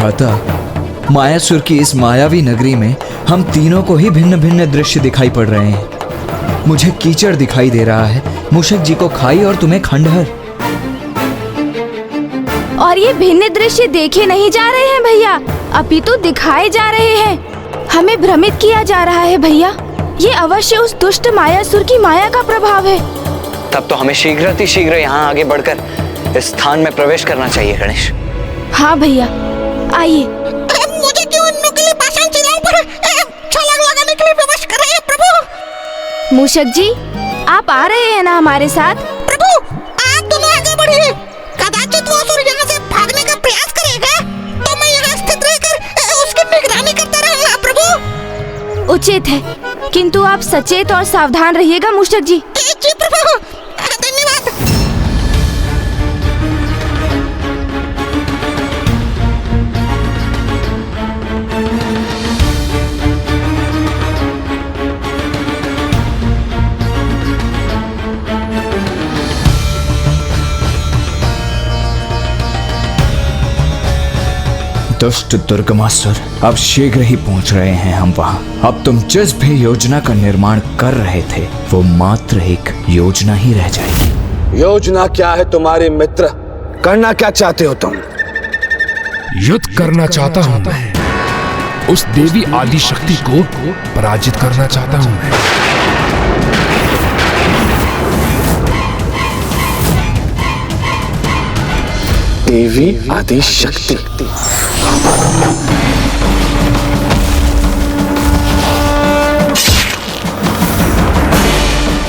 भ्राता, मायासुर की इस मायावी नगरी में हम तीनों को ही भिन्न भिन्न दृश्य दिखाई पड़ रहे हैं। मुझे कीचड़ दिखाई दे रहा है, मूषक जी को खाई और तुम्हें खंडहर। और ये भिन्न दृश्य देखे नहीं जा रहे हैं भैया, अपितु दिखाए जा रहे हैं। हमें भ्रमित किया जा रहा है भैया। ये अवश्य उस दुष्ट मायासुर की माया का प्रभाव है। तब तो हमें शीघ्र यहाँ आगे बढ़कर इस स्थान में प्रवेश करना चाहिए गणेश। हाँ भैया, आइए। मुझे क्यों इन नुकीले पाषाण शिलाओं पर छलांग लगाने के लिए विवश कर रहे हैं प्रभु? मूषक जी, आप आ रहे हैं ना हमारे साथ? प्रभु, आप दोनों आगे बढ़िए। कदाचित वो असुर यहाँ से भागने का प्रयास करेगा, तो मैं यहाँ स्थित रहकर उसकी निगरानी करता रहूंगा प्रभु। उचित है, किंतु आप सचेत और सावधान रहिएगा मूषक जी। जी प्रभु, धन्यवाद। दुष्ट दुर्गमासुर, अब शीघ्र ही पहुंच रहे हैं हम वहां। अब तुम जिस भी योजना का निर्माण कर रहे थे, वो मात्र एक योजना ही रह जाएगी। योजना क्या है तुम्हारे मित्र? करना क्या चाहते हो तुम? युद्ध करना चाहता हूं मैं। उस देवी आदि शक्ति को पराजित करना चाहता हूं मैं। देवी आदि शक्ति।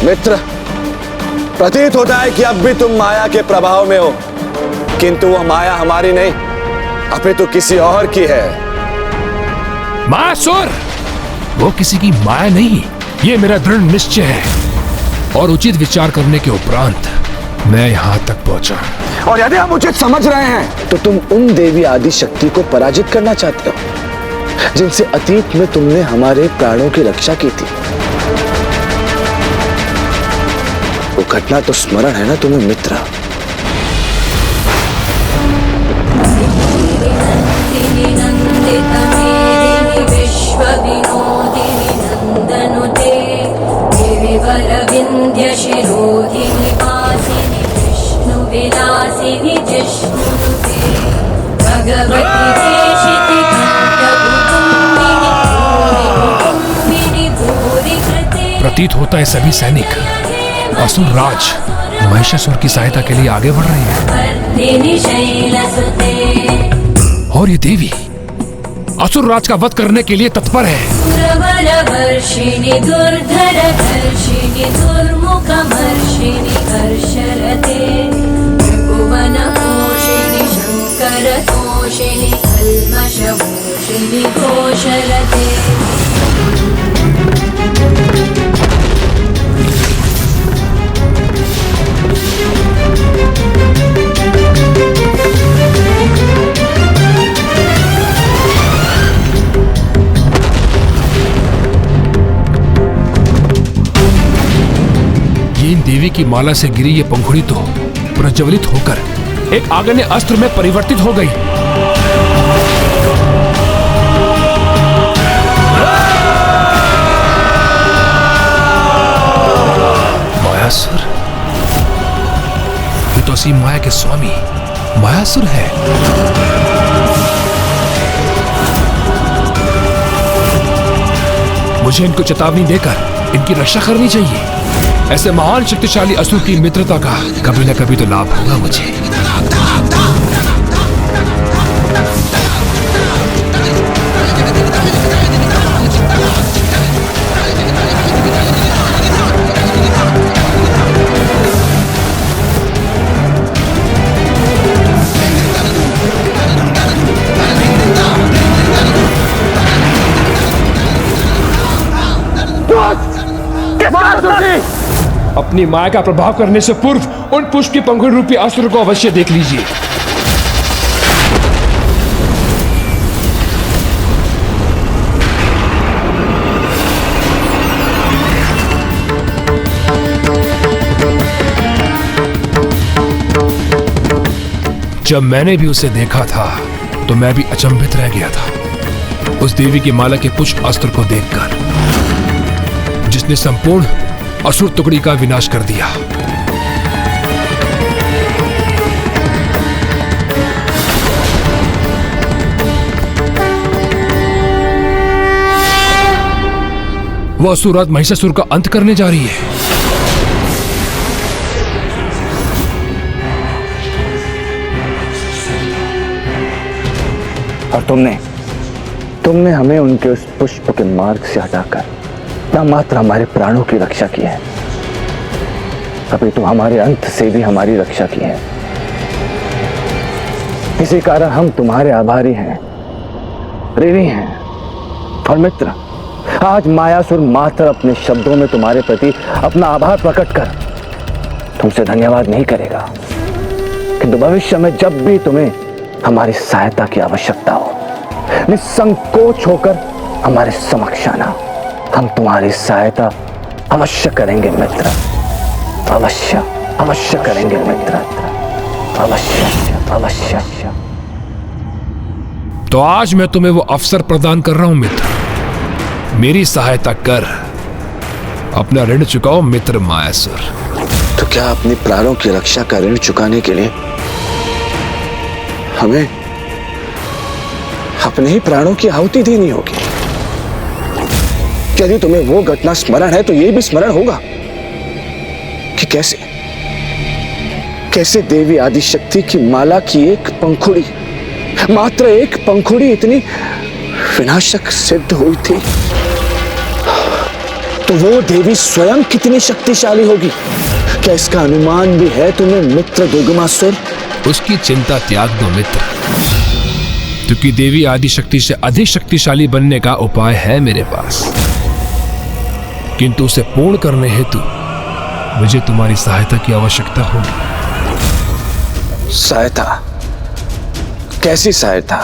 मित्र, प्रतीत होता है कि अब भी तुम माया के प्रभाव में हो, किंतु वह माया हमारी नहीं, अपितु किसी और की है। मायासुर, वो किसी की माया नहीं, ये मेरा दृढ़ निश्चय है। और उचित विचार करने के उपरांत मैं यहाँ तक पहुंचा। और यदि हम उचित समझ रहे हैं, तो तुम उन देवी आदि शक्ति को पराजित करना चाहते हो, जिनसे अतीत में तुमने हमारे प्राणों की रक्षा की थी। वो घटना तो स्मरण है ना तुम्हें मित्र? प्रतीत होता है सभी सैनिक असुर राज महिषासुर की सहायता के लिए आगे बढ़ रहे हैं। और ये देवी असुर राज का वध करने के लिए तत्पर है। देवी की माला से गिरी ये पंखुड़ी तो प्रज्वलित होकर एक आग्नेय अस्त्र में परिवर्तित हो गई। मायासुर, ये तो असीम माया के स्वामी मायासुर है। मुझे इनको चेतावनी देकर इनकी रक्षा करनी चाहिए। ऐसे महान शक्तिशाली असुर की मित्रता का कभी न कभी तो लाभ होगा मुझे। अपनी माया का प्रभाव करने से पूर्व उन पुष्प की पंखुड़ी रूपी असुर को अवश्य देख लीजिए। जब मैंने भी उसे देखा था तो मैं भी अचंभित रह गया था उस देवी की माला के पुष्प अस्त्र को देखकर, जिसने संपूर्ण असुर टुकड़ी का विनाश कर दिया। वह असुर महिषासुर का अंत करने जा रही है। और तुमने हमें उनके उस पुष्प के मार्ग से हटाकर न मात्र हमारे प्राणों की रक्षा की है, अभी तो हमारे अंत से भी हमारी रक्षा की है। इसी कारण हम तुम्हारे आभारी हैं, ऋणी हैं। और मित्र, आज मायासुर मात्र अपने शब्दों में तुम्हारे प्रति अपना आभार प्रकट कर तुमसे धन्यवाद नहीं करेगा, किंतु भविष्य में जब भी तुम्हें हमारी सहायता की आवश्यकता हो, निसंकोच होकर हमारे समक्ष आना। हम तुम्हारी सहायता अवश्य करेंगे मित्र, अवश्य करेंगे मित्र, अवश्य। तो आज मैं तुम्हें वो अवसर प्रदान कर रहा हूं मित्र, मेरी सहायता कर, अपना ऋण चुकाओ मित्र मायासुर। तो क्या अपनी प्राणों की रक्षा का ऋण चुकाने के लिए हमें अपने ही प्राणों की आहुति देनी होगी? यदि तुम्हें वो घटना स्मरण है तो ये भी स्मरण होगा कि कैसे देवी आदिशक्ति की माला की एक पंखुड़ी, मात्र एक पंखुड़ी इतनी विनाशक सिद्ध हुई थी, तो वो देवी स्वयं कितनी शक्तिशाली होगी, क्या इसका अनुमान भी है तुम्हें मित्र दुर्गमासुर? उसकी चिंता त्याग दो मित्र, क्योंकि देवी आदिशक्ति से अधिक शक्तिशाली बनने का उपाय है मेरे पास, किंतु उसे पूर्ण करने हेतु मुझे तुम्हारी सहायता की आवश्यकता होगी। सहायता? कैसी सहायता?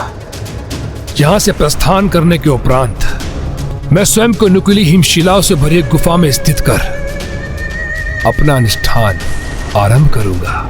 यहां से प्रस्थान करने के उपरांत मैं स्वयं को नुकीली हिमशिलाओं से भरी एक गुफा में स्थित कर अपना अनुष्ठान आरंभ करूंगा।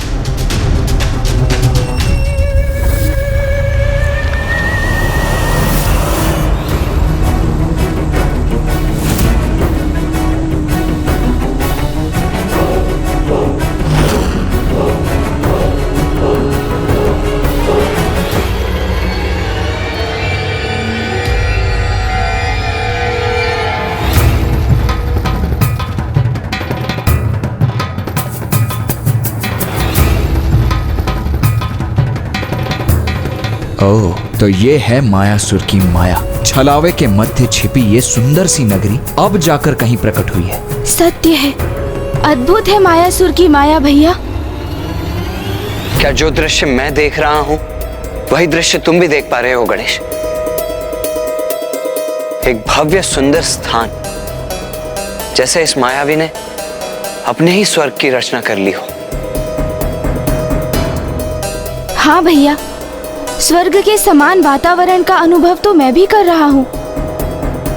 ओह, तो ये है मायासुर की माया। छलावे के मध्य छिपी ये सुंदर सी नगरी अब जाकर कहीं प्रकट हुई है। सत्य है, अद्भुत है मायासुर की माया भैया। क्या जो दृश्य मैं देख रहा हूं वही दृश्य तुम भी देख पा रहे हो गणेश? एक भव्य सुंदर स्थान, जैसे इस मायावी ने अपने ही स्वर्ग की रचना कर ली हो। हाँ भैया, स्वर्ग के समान वातावरण का अनुभव तो मैं भी कर रहा हूँ।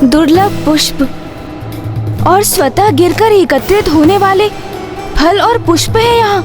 दुर्लभ पुष्प और स्वतः गिरकर एकत्रित होने वाले फल और पुष्प है यहाँ।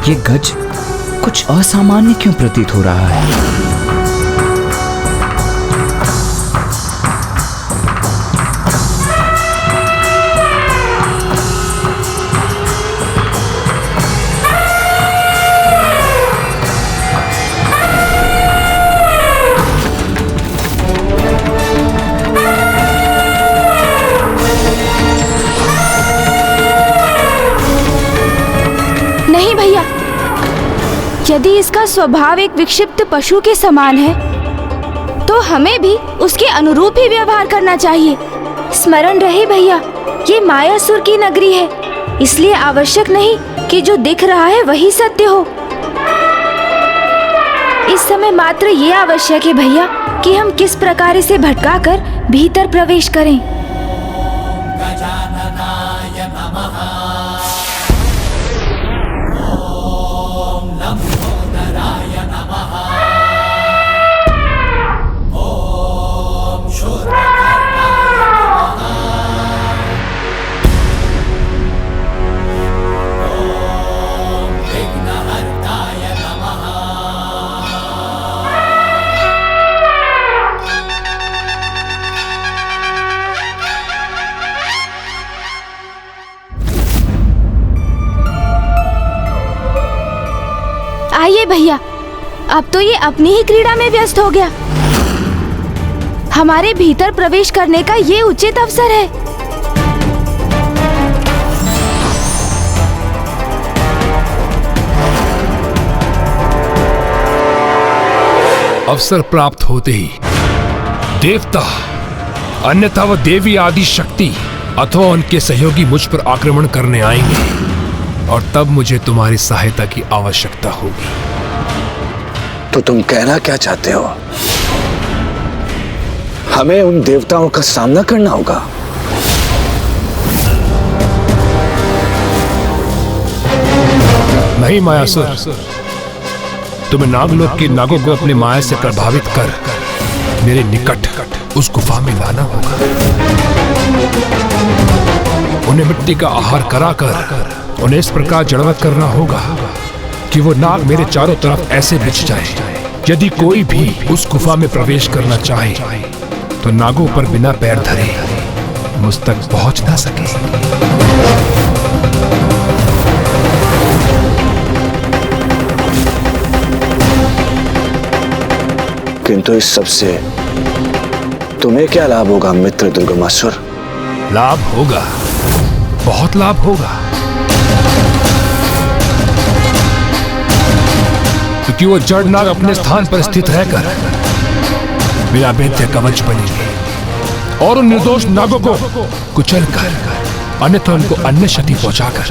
ये गज कुछ असामान्य क्यों प्रतीत हो रहा है? नहीं भैया, यदि इसका स्वभाव एक विक्षिप्त पशु के समान है तो हमें भी उसके अनुरूप ही व्यवहार करना चाहिए। स्मरण रहे भैया, ये मायासुर की नगरी है, इसलिए आवश्यक नहीं कि जो दिख रहा है वही सत्य हो। इस समय मात्र ये आवश्यक है भैया कि हम किस प्रकार इसे भटकाकर भीतर प्रवेश करें। आइए भैया, अब तो ये अपनी ही क्रीड़ा में व्यस्त हो गया। हमारे भीतर प्रवेश करने का ये उचित अवसर है। अवसर प्राप्त होते ही देवता, अन्यथा वह देवी आदि शक्ति अथवा उनके सहयोगी मुझ पर आक्रमण करने आएंगे और तब मुझे तुम्हारी सहायता की आवश्यकता होगी। तो तुम कहना क्या चाहते हो? हमें उन देवताओं का सामना करना होगा? नहीं मायासुर, तुम्हें नागलोक के नागों को अपने माया से प्रभावित कर मेरे निकट उस गुफा में लाना होगा। उन्हें मिट्टी का आहार कराकर उन्हें इस प्रकार जड़वत करना होगा कि वो नाग मेरे चारों तरफ ऐसे बिछ जाए, यदि कोई भी उस गुफा में प्रवेश करना चाहे तो नागों पर बिना पैर धरे मुझ तक पहुंच ना सके। किंतु इस सब से तुम्हें क्या लाभ होगा मित्र दुर्गमासुर? लाभ होगा, बहुत लाभ होगा, क्योंकि वो जड़ नाग अपने स्थान पर स्थित रहकर मेरा वैद्य कवच बनेंगे और उन निर्दोष नागों को कुचल कर, अन्यथा उनको अन्य क्षति पहुंचाकर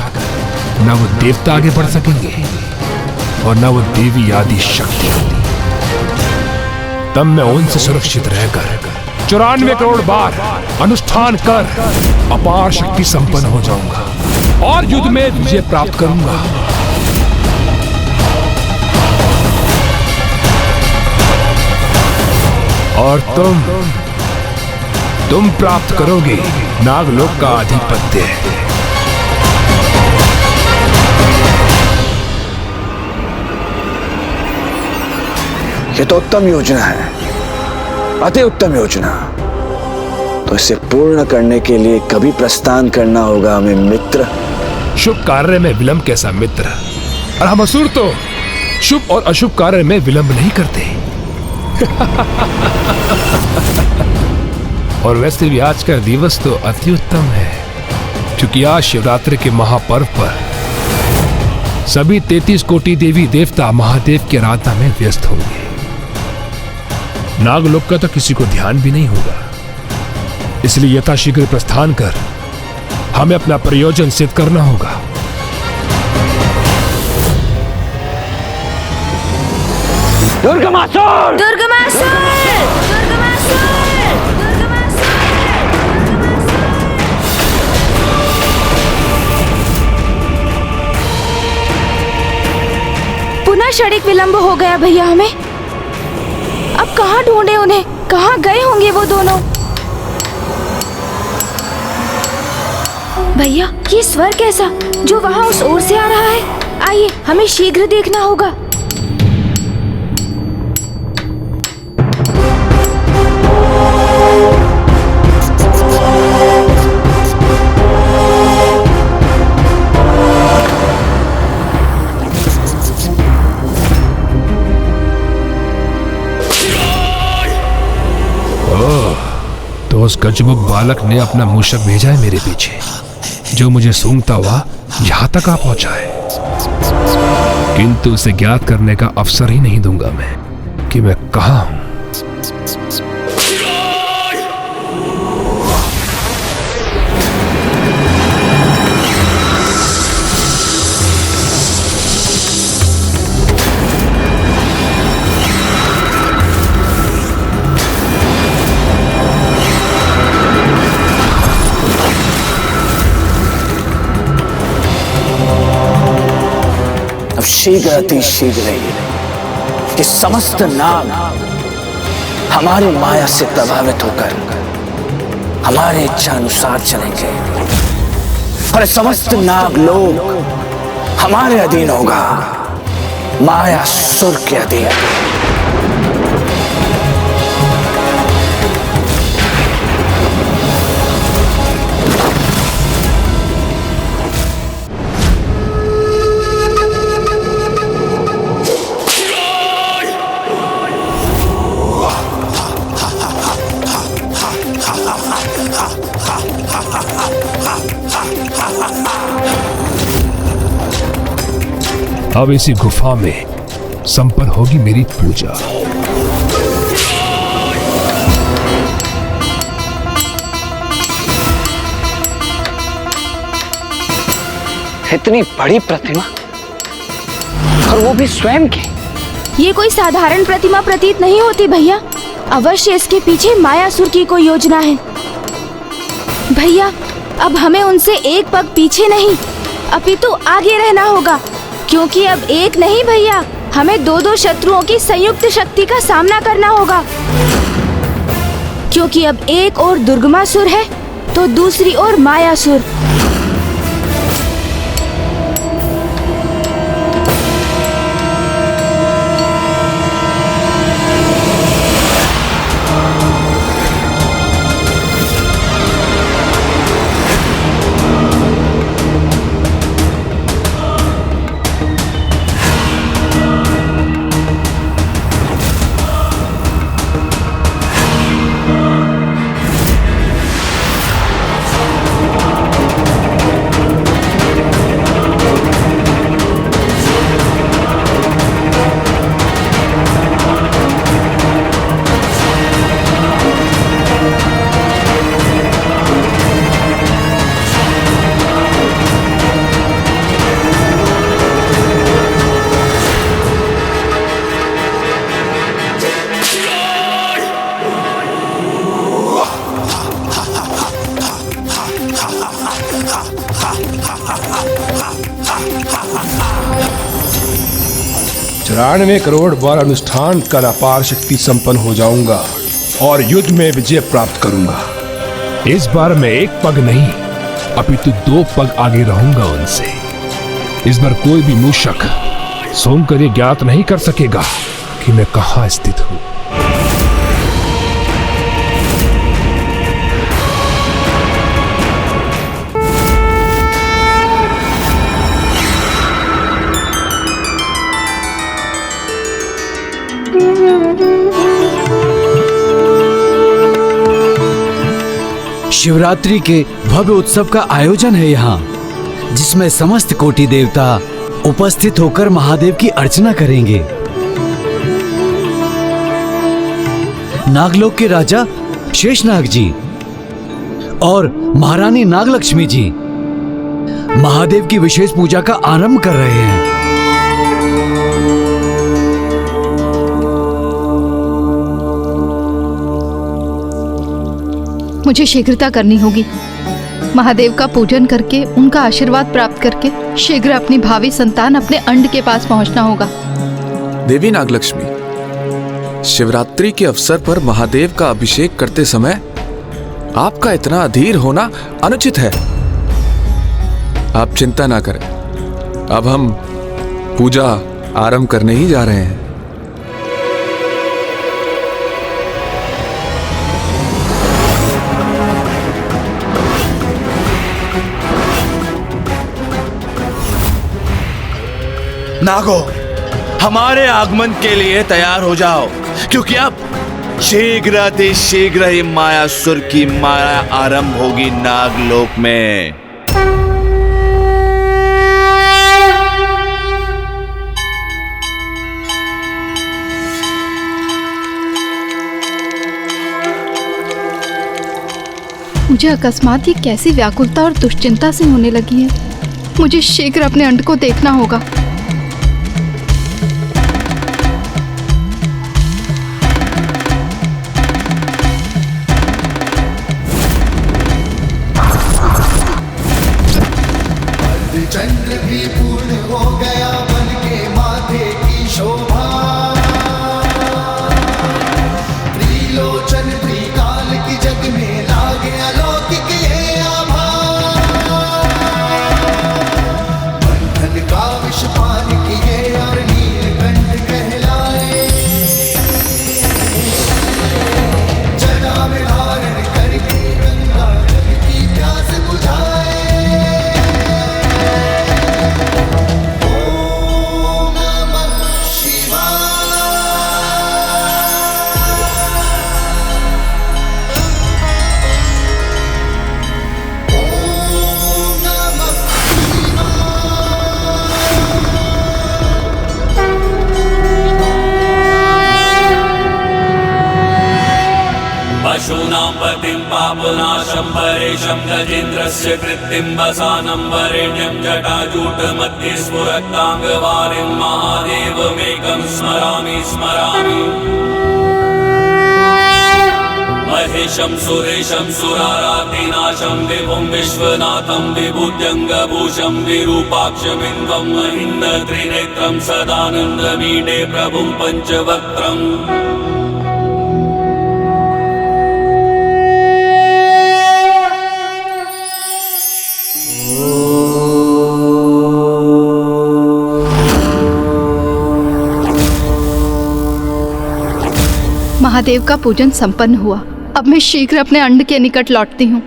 न वो देवता आगे बढ़ सकेंगे और न वो देवी आदि शक्ति। तब मैं उनसे सुरक्षित रहकर 94 करोड़ बार अनुष्ठान कर अपार शक्ति संपन्न हो जाऊंगा और युद्ध में विजय प्राप्त करूंगा। और तुम प्राप्त करोगे नागलोक का आधिपत्य। ये तो उत्तम योजना है, अति उत्तम योजना। तो इसे पूर्ण करने के लिए कभी प्रस्थान करना होगा हमें मित्र। शुभ कार्य में विलंब कैसा मित्र? और हम असुर तो शुभ और अशुभ कार्य में विलंब नहीं करते। और वैसे भी आज का दिवस तो अति उत्तम है, क्योंकि आज शिवरात्रि के महापर्व पर सभी 33 कोटि देवी देवता महादेव की आराधना में व्यस्त होंगे। नागलोक का तो किसी को ध्यान भी नहीं होगा, इसलिए यथाशीघ्र प्रस्थान कर हमें अपना प्रयोजन सिद्ध करना होगा। दुर्गमासुर! दुर्गमासुर! पुनः क्षणिक विलंब हो गया भैया हमें। अब कहाँ ढूंढे उन्हें? कहाँ गए होंगे वो दोनों? भैया, ये स्वर कैसा जो वहाँ उस ओर से आ रहा है? आइए, हमें शीघ्र देखना होगा। तो उस गजमुख बालक ने अपना मूषक भेजा है मेरे पीछे, जो मुझे सूंघता हुआ यहां तक आ पहुंचा है। किंतु उसे ज्ञात करने का अवसर ही नहीं दूंगा मैं कि मैं कहां हूं। शीघ्र अति शीघ्र ही ये समस्त नाग हमारी माया से प्रभावित होकर हमारे इच्छा अनुसार चलेंगे और समस्त नाग लोग हमारे अधीन होगा, माया सुर के अधीन। अब इसी गुफा में संपन्न होगी मेरी पूजा। इतनी बड़ी प्रतिमा और वो भी स्वयं की। ये कोई साधारण प्रतिमा प्रतीत नहीं होती भैया। अवश्य इसके पीछे मायासुर की कोई योजना है। भैया, अब हमें उनसे एक पग पीछे नहीं अपितु आगे रहना होगा, क्योंकि अब एक नहीं भैया, हमें दो दो शत्रुओं की संयुक्त शक्ति का सामना करना होगा। क्योंकि अब एक ओर दुर्गमासुर है तो दूसरी ओर मायासुर। चौरानवे करोड़ बार अनुष्ठान कर अपार शक्ति संपन्न हो जाऊंगा और युद्ध में विजय प्राप्त करूंगा। इस बार मैं एक पग नहीं अपितु दो पग आगे रहूंगा उनसे। इस बार कोई भी मूषक सोमकर ये ज्ञात नहीं कर सकेगा कि मैं कहाँ स्थित हूँ। शिवरात्रि के भव्य उत्सव का आयोजन है यहाँ, जिसमें समस्त कोटि देवता उपस्थित होकर महादेव की अर्चना करेंगे। नागलोक के राजा शेषनाग जी और महारानी नागलक्ष्मी जी महादेव की विशेष पूजा का आरंभ कर रहे हैं। मुझे शीघ्रता करनी होगी। महादेव का पूजन करके उनका आशीर्वाद प्राप्त करके शीघ्र अपनी भावी संतान अपने अंड के पास पहुंचना होगा। देवी नागलक्ष्मी, शिवरात्रि के अवसर पर महादेव का अभिषेक करते समय आपका इतना अधीर होना अनुचित है। आप चिंता ना करें, अब हम पूजा आरंभ करने ही जा रहे हैं। नागो, हमारे आगमन के लिए तैयार हो जाओ, क्योंकि अब शीघ्र अति शीघ्र ही मायासुर की माया आरंभ होगी नागलोक में। मुझे अकस्मात ही कैसी व्याकुलता और दुश्चिंता से होने लगी है। मुझे शीघ्र अपने अंड को देखना होगा। चंद्र भी पूर्ण हो गया बन के त्रिलोचन त्रिकाल की जग में लागे अलौकिक ये आभा। बंधन का विष पान किए और नीलकंठ कहलाए, जना में धारण करके गंगा जल की प्यास बुझाए। ओम नमः शिवाय। पशूनां पतिं पापनाशं परेशं गजेन्द्रस्य कृत्तिं वसानं वरेण्यं जटाजूटमध्ये स्फुरत्ताङ्गवारिं महादेवमेकं स्मरामि स्मरामि। महेशं सुरेशं सुरारातिनाशं विभुं विश्वनाथं विभूत्यङ्गभूषं विरूपाक्षमिन्द्वं महीन्द्रत्रिनेत्रं सदानन्दमीडे प्रभुं पञ्चवक्त्रम्। महादेव का पूजन संपन्न हुआ। अब मैं शीघ्र अपने अंड के निकट लौटती हूँ।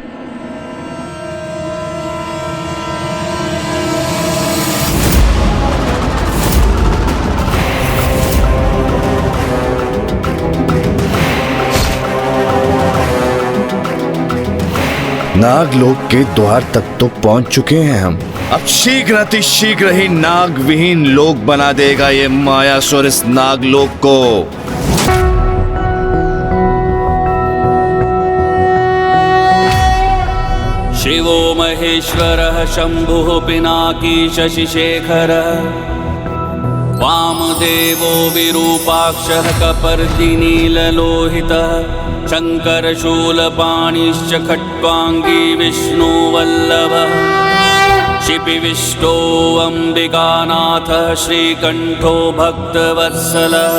नागलोक के द्वार तक तो पहुंच चुके हैं हम। अब शीघ्र अतिशीघ्र ही नाग विहीन लोक बना देगा ये मायासुर इस नागलोक को। शिवो महेश्वरः शंभुः पिनाकी शशिशेखरः, वामदेवो विरूपाक्षः कपर्दिनीललोहितः, शङ्करशूलपाणिश्च खट्वाङ्गी विष्णुवल्लभः, शिपिविष्टो अम्बिकानाथः श्रीकण्ठो भक्तवत्सलः।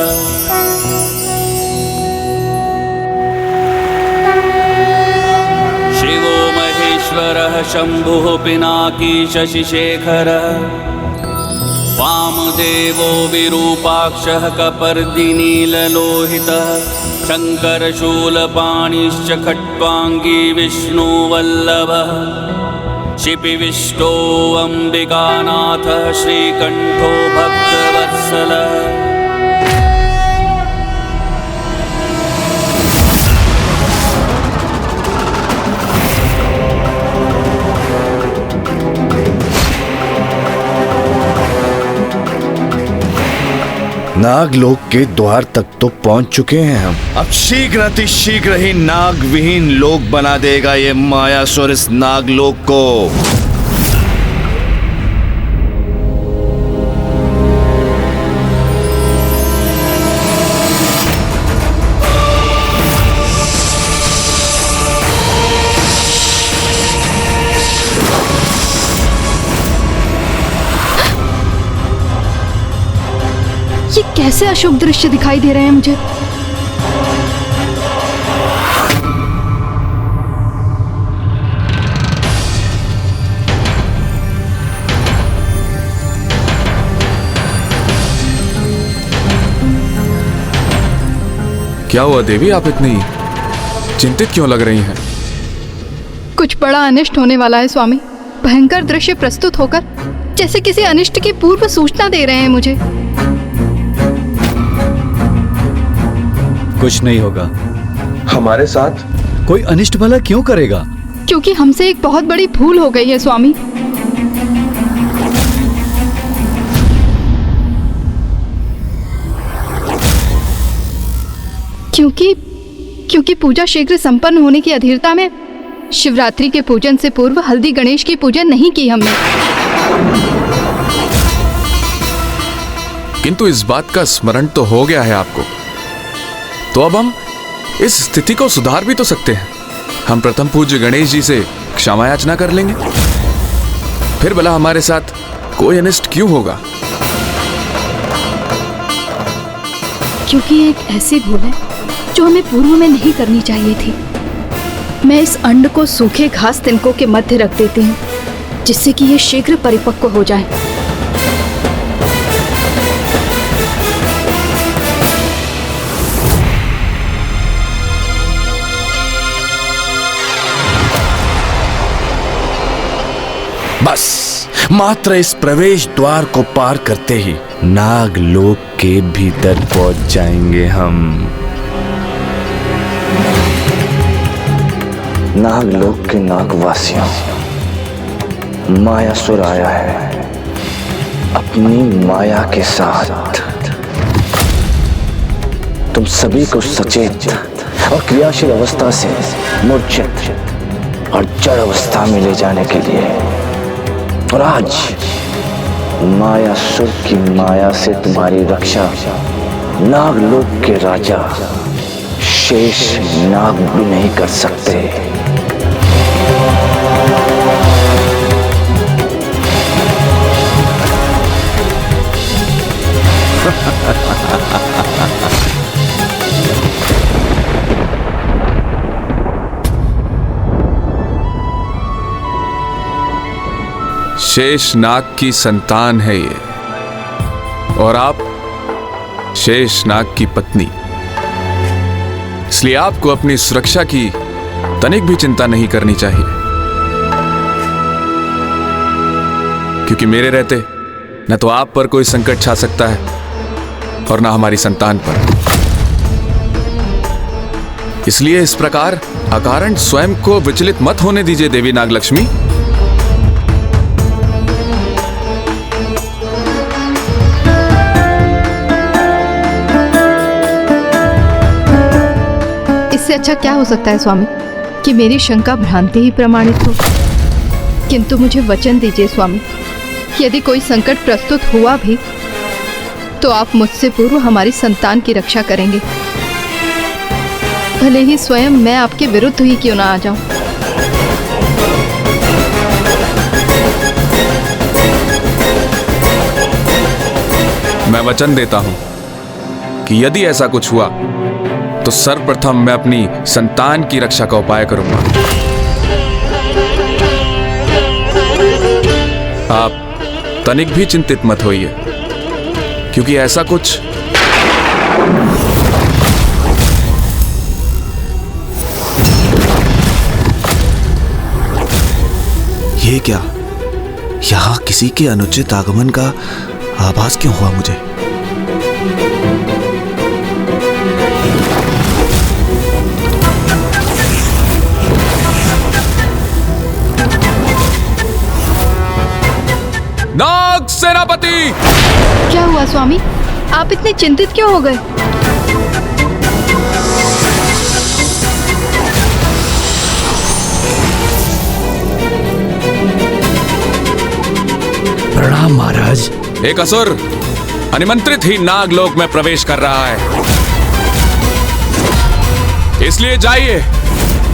शिवो महेश्वरः शंभुः पिनाकी शशिशेखरः, वामदेवो विरूपाक्षः कपर्दिनीललोहितः, शङ्करशूलपाणिश्च खट्वाङ्गी विष्णुवल्लभः, शिपिविष्टो अम्बिकानाथः श्रीकण्ठो भक्तवत्सलः। नागलोक के द्वार तक तो पहुंच चुके हैं हम। अब शीघ्र अतिशीघ्र ही नाग विहीन लोक बना देगा ये मायासुर इस नागलोक को। ये कैसे अशुभ दृश्य दिखाई दे रहे हैं मुझे। क्या हुआ देवी, आप इतनी चिंतित क्यों लग रही हैं? कुछ बड़ा अनिष्ट होने वाला है स्वामी। भयंकर दृश्य प्रस्तुत होकर जैसे किसी अनिष्ट की पूर्व सूचना दे रहे हैं मुझे। कुछ नहीं होगा। हमारे साथ कोई अनिष्ट भला क्यों करेगा? क्योंकि हमसे एक बहुत बड़ी भूल हो गई है स्वामी। क्योंकि पूजा शीघ्र संपन्न होने की अधीरता में शिवरात्रि के पूजन से पूर्व हल्दी गणेश की पूजा नहीं की हमने। किंतु इस बात का स्मरण तो हो गया है आपको, तो अब हम इस स्थिति को सुधार भी तो सकते हैं। हम प्रथम पूज्य गणेश जी से क्षमा याचना कर लेंगे, फिर भला हमारे साथ कोई अनिष्ट क्यों होगा। क्योंकि एक ऐसी भूल है जो हमें पूर्व में नहीं करनी चाहिए थी। मैं इस अंड को सूखे घास तिनकों के मध्य रख देती हूँ, जिससे कि ये शीघ्र परिपक्व हो जाए। बस मात्र इस प्रवेश द्वार को पार करते ही नागलोक के भीतर पहुंच जाएंगे हम। नागलोक के नागवासियों, मायासुर आया है अपनी माया के साथ। तुम सभी को सचेत और क्रियाशील अवस्था से मूर्छित और जड़ अवस्था में ले जाने के लिए, और आज मायासुर की माया से तुम्हारी रक्षा नागलोक के राजा शेष नाग भी नहीं कर सकते। शेष नाग की संतान है ये, और आप शेष नाग की पत्नी। इसलिए आपको अपनी सुरक्षा की तनिक भी चिंता नहीं करनी चाहिए, क्योंकि मेरे रहते न तो आप पर कोई संकट छा सकता है और न हमारी संतान पर। इसलिए इस प्रकार अकारण स्वयं को विचलित मत होने दीजिए देवी नागलक्ष्मी। इससे अच्छा क्या हो सकता है स्वामी कि मेरी शंका भ्रांति ही प्रमाणित हो। किंतु मुझे वचन दीजिए स्वामी, यदि कोई संकट प्रस्तुत हुआ भी तो आप मुझसे पूर्व हमारी संतान की रक्षा करेंगे, भले ही स्वयं मैं आपके विरुद्ध ही क्यों ना आ जाऊं। मैं वचन देता हूं कि यदि ऐसा कुछ हुआ तो सर्वप्रथम मैं अपनी संतान की रक्षा का उपाय करूंगा। आप तनिक भी चिंतित मत होइए, क्योंकि ऐसा कुछ ये क्या, यहाँ किसी के अनुचित आगमन का आभास क्यों हुआ मुझे? नाग सेनापति! क्या हुआ स्वामी, आप इतने चिंतित क्यों हो गए? प्रणाम महाराज। एक असुर अनिमंत्रित ही नागलोक में प्रवेश कर रहा है, इसलिए जाइए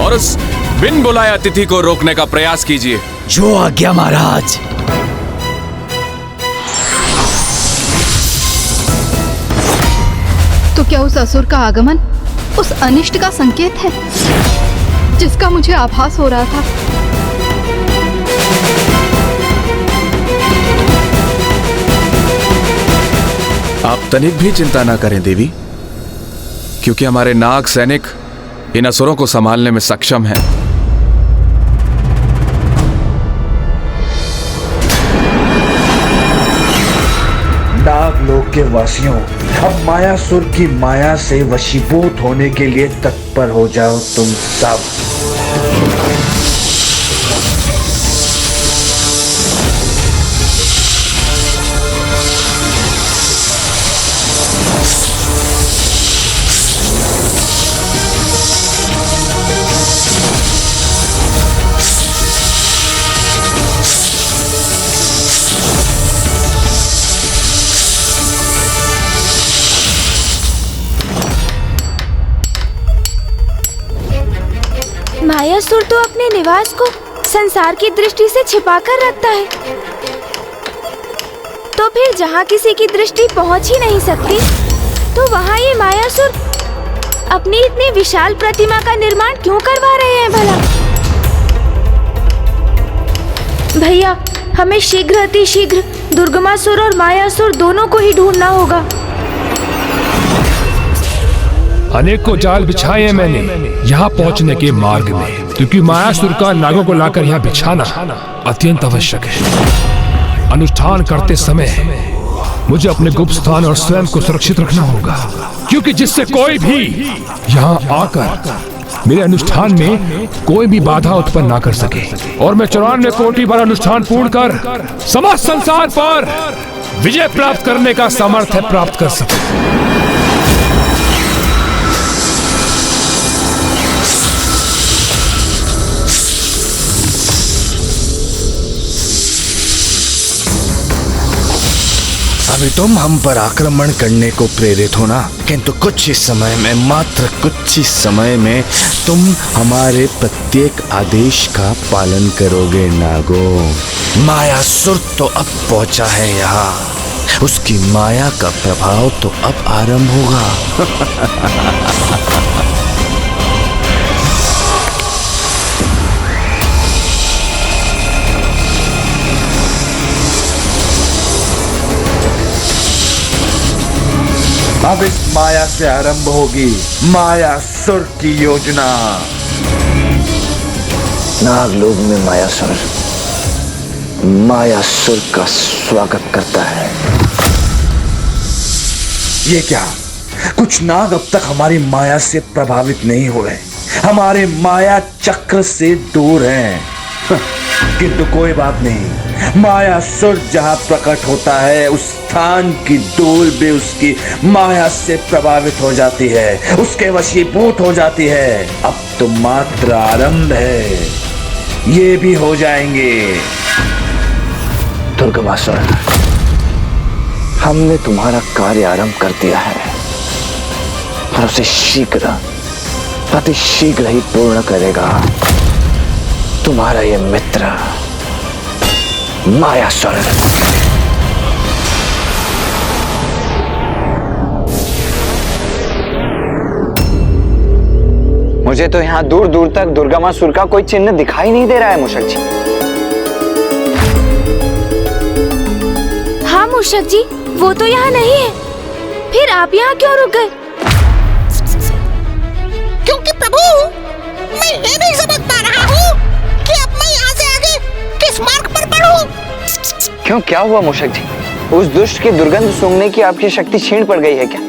और उस बिन बुलाए अतिथि को रोकने का प्रयास कीजिए। जो आज्ञा महाराज। तो क्या उस असुर का आगमन उस अनिष्ट का संकेत है जिसका मुझे आभास हो रहा था? आप तनिक भी चिंता ना करें देवी, क्योंकि हमारे नाग सैनिक इन असुरों को संभालने में सक्षम हैं। नागलोक के वासियों, अब मायासुर की माया से वशीभूत होने के लिए तत्पर हो जाओ तुम सब। मायासुर तो अपने निवास को संसार की दृष्टि से छिपाकर रखता है, तो फिर जहाँ किसी की दृष्टि पहुँच ही नहीं सकती, तो वहाँ ये मायासुर अपनी इतनी विशाल प्रतिमा का निर्माण क्यों करवा रहे हैं भला? भैया, हमें शीघ्र अतिशीघ्र दुर्गमासुर और मायासुर दोनों को ही ढूंढना होगा। अनेकों जाल बिछाए हैं मैंने यहाँ पहुँचने के मार्ग में, क्योंकि मायासुर का नागों को लाकर यहाँ बिछाना अत्यंत आवश्यक है। अनुष्ठान करते समय मुझे अपने गुप्त स्थान और स्वयं को सुरक्षित रखना होगा, क्योंकि जिससे कोई भी यहाँ आकर मेरे अनुष्ठान में कोई भी बाधा उत्पन्न ना कर सके, और मैं 94 कोटि बार अनुष्ठान पूर्ण कर समस्त संसार पर विजय प्राप्त करने का सामर्थ्य प्राप्त कर सके। अभी तुम हम पर आक्रमण करने को प्रेरित हो ना, किंतु कुछ ही समय में, मात्र कुछ ही समय में तुम हमारे प्रत्येक आदेश का पालन करोगे नागो। मायासुर तो अब पहुंचा है यहाँ, उसकी माया का प्रभाव तो अब आरंभ होगा। अब इस माया से आरंभ होगी मायासुर की योजना। नागलोक में मायासुर का स्वागत करता है। ये क्या? कुछ नाग अब तक हमारी माया से प्रभावित नहीं हुए, हमारे माया चक्र से दूर हैं। किंतु कोई बात नहीं, मायासुर जहां प्रकट होता है उस स्थान की धूल भी उसकी माया से प्रभावित हो जाती है, उसके वशीभूत हो जाती है। अब तो मात्र आरंभ है, ये भी हो जाएंगे। दुर्गमासुर, हमने तुम्हारा कार्य आरंभ कर दिया है और उसे शीघ्र, अति शीघ्र ही पूर्ण करेगा तुम्हारा ये मित्र मायासुर। मुझे तो यहाँ दूर दूर तक दुर्गमासुर का कोई चिन्ह दिखाई नहीं दे रहा है मूषक जी। हाँ मूषक जी, वो तो यहाँ नहीं है। फिर आप यहाँ क्यों रुक गए? क्योंकि प्रभु, मैं ये नहीं समझ पा रहा हूँ कि अब मैं यहाँ से आगे किस मार्ग पर बढ़ूं। क्यों, क्या हुआ मूषक जी? उस दुष्ट की दुर्गंध सूंघने की आपकी शक्ति क्षीण पड़ गई है क्या?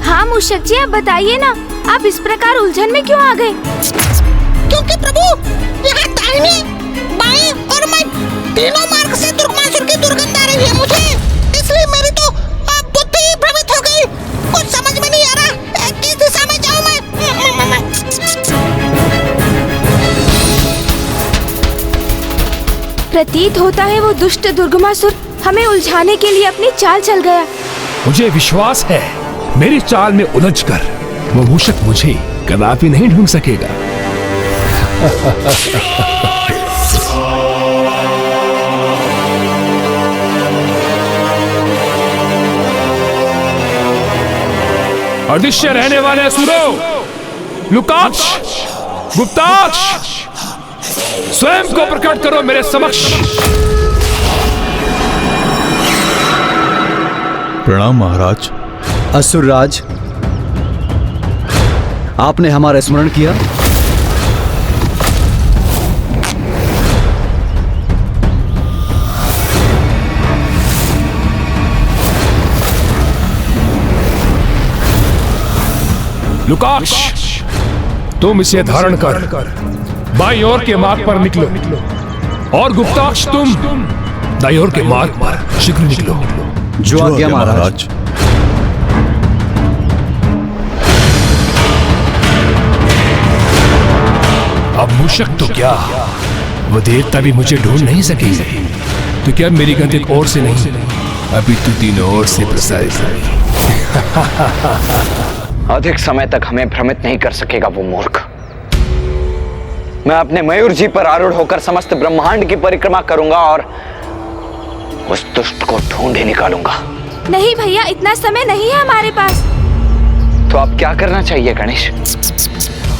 हाँ मूषक जी, आप बताइए ना, आप इस प्रकार उलझन में क्यों आ गए? क्योंकि प्रभु, यहाँ दाहिने, बाएं और मैं तीनों मार्ग से दुर्गमासुर की दुर्गंध आ रही है मुझे, इसलिए मेरी तो बुद्धि भ्रमित हो गई। कुछ समझ में नहीं आ रहा किस दिशा में जाऊं मैं। प्रतीत होता है वो दुष्ट दुर्गमासुर हमें उलझाने के लिए अपनी चाल चल गया। मुझे विश्वास है मेरी चाल में उलझकर वो मूषक मुझे कदापि नहीं ढूंढ सकेगा। अदृश्य रहने वाले असुरों, लुकाक्ष, गुप्ताक्ष, स्वयं को प्रकट करो मेरे समक्ष। प्रणाम महाराज। असुरराज, आपने हमारा स्मरण किया? लुकाक्ष, तुम इसे धारण कर बाईं ओर के मार्ग पर निकलो, और गुप्ताक्ष तुम दाईं ओर के मार्ग पर शीघ्र निकलो। जो आज्ञा महाराज। अब मूषक तो क्या, वो देवता भी मुझे ढूंढ नहीं सकेगी। तो क्या मेरी गंध एक ओर से नहीं, अभी तो तीनों ओर से प्रसारित है। अधिक समय तक हमें भ्रमित नहीं कर सकेगा वो मूर्ख। मैं अपने मयूर जी पर आरूढ़ होकर समस्त ब्रह्मांड की परिक्रमा करूंगा और उस दुष्ट को ढूंढ ही निकालूंगा। नहीं भैया, इतना समय नहीं है हमारे पास। तो अब क्या करना चाहिए गणेश?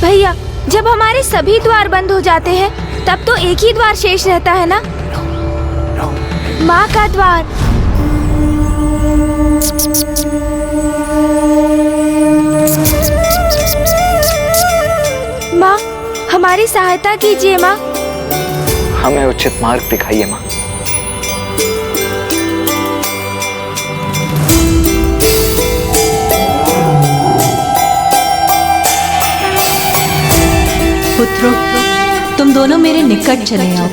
भैया, जब हमारे सभी द्वार बंद हो जाते हैं तब तो एक ही द्वार शेष रहता है ना, माँ का द्वार। माँ, हमारी सहायता कीजिए माँ। हमें उचित मार्ग दिखाइए माँ। पुत्रों, तुम दोनों मेरे निकट चले आओ।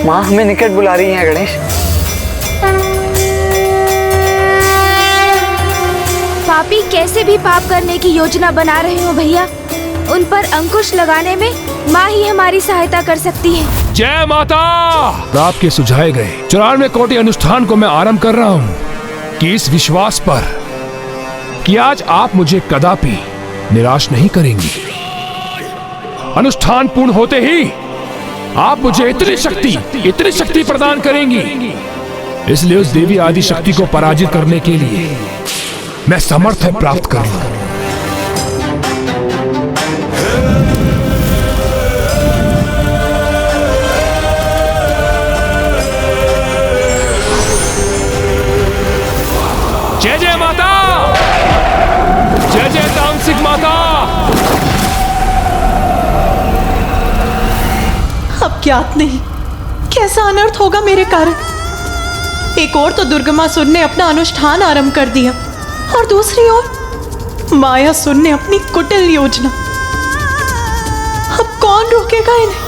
माँ हमें निकट बुला रही हैं गणेश। पापी कैसे भी पाप करने की योजना बना रहे हो भैया, उन पर अंकुश लगाने में माँ ही हमारी सहायता कर सकती है। जय माता। आपके सुझाए गए 94 कोटि अनुष्ठान को मैं आरंभ कर रहा हूँ कि इस विश्वास पर कि आज आप मुझे कदापि निराश नहीं करेंगी। अनुष्ठान पूर्ण होते ही आप मुझे इतनी शक्ति प्रदान करेंगी, इसलिए उस देवी आदि शक्ति को पराजित करने के लिए मैं समर्थ है प्राप्त कर लूं। जय जय माता, जय जय तामसिक माता। अब ज्ञात नहीं कैसा अनर्थ होगा मेरे कारण। एक ओर तो दुर्गमासुर ने अपना अनुष्ठान आरंभ कर दिया और दूसरी ओर मायासुर ने अपनी कुटिल योजना। अब कौन रोकेगा इन्हें?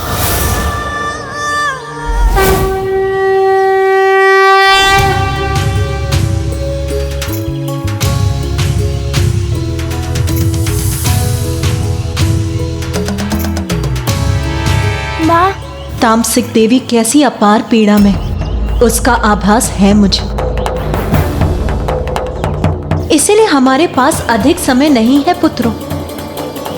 माँ, तामसिक देवी कैसी अपार पीड़ा में, उसका आभास है मुझे। इसीलिए हमारे पास अधिक समय नहीं है पुत्रों।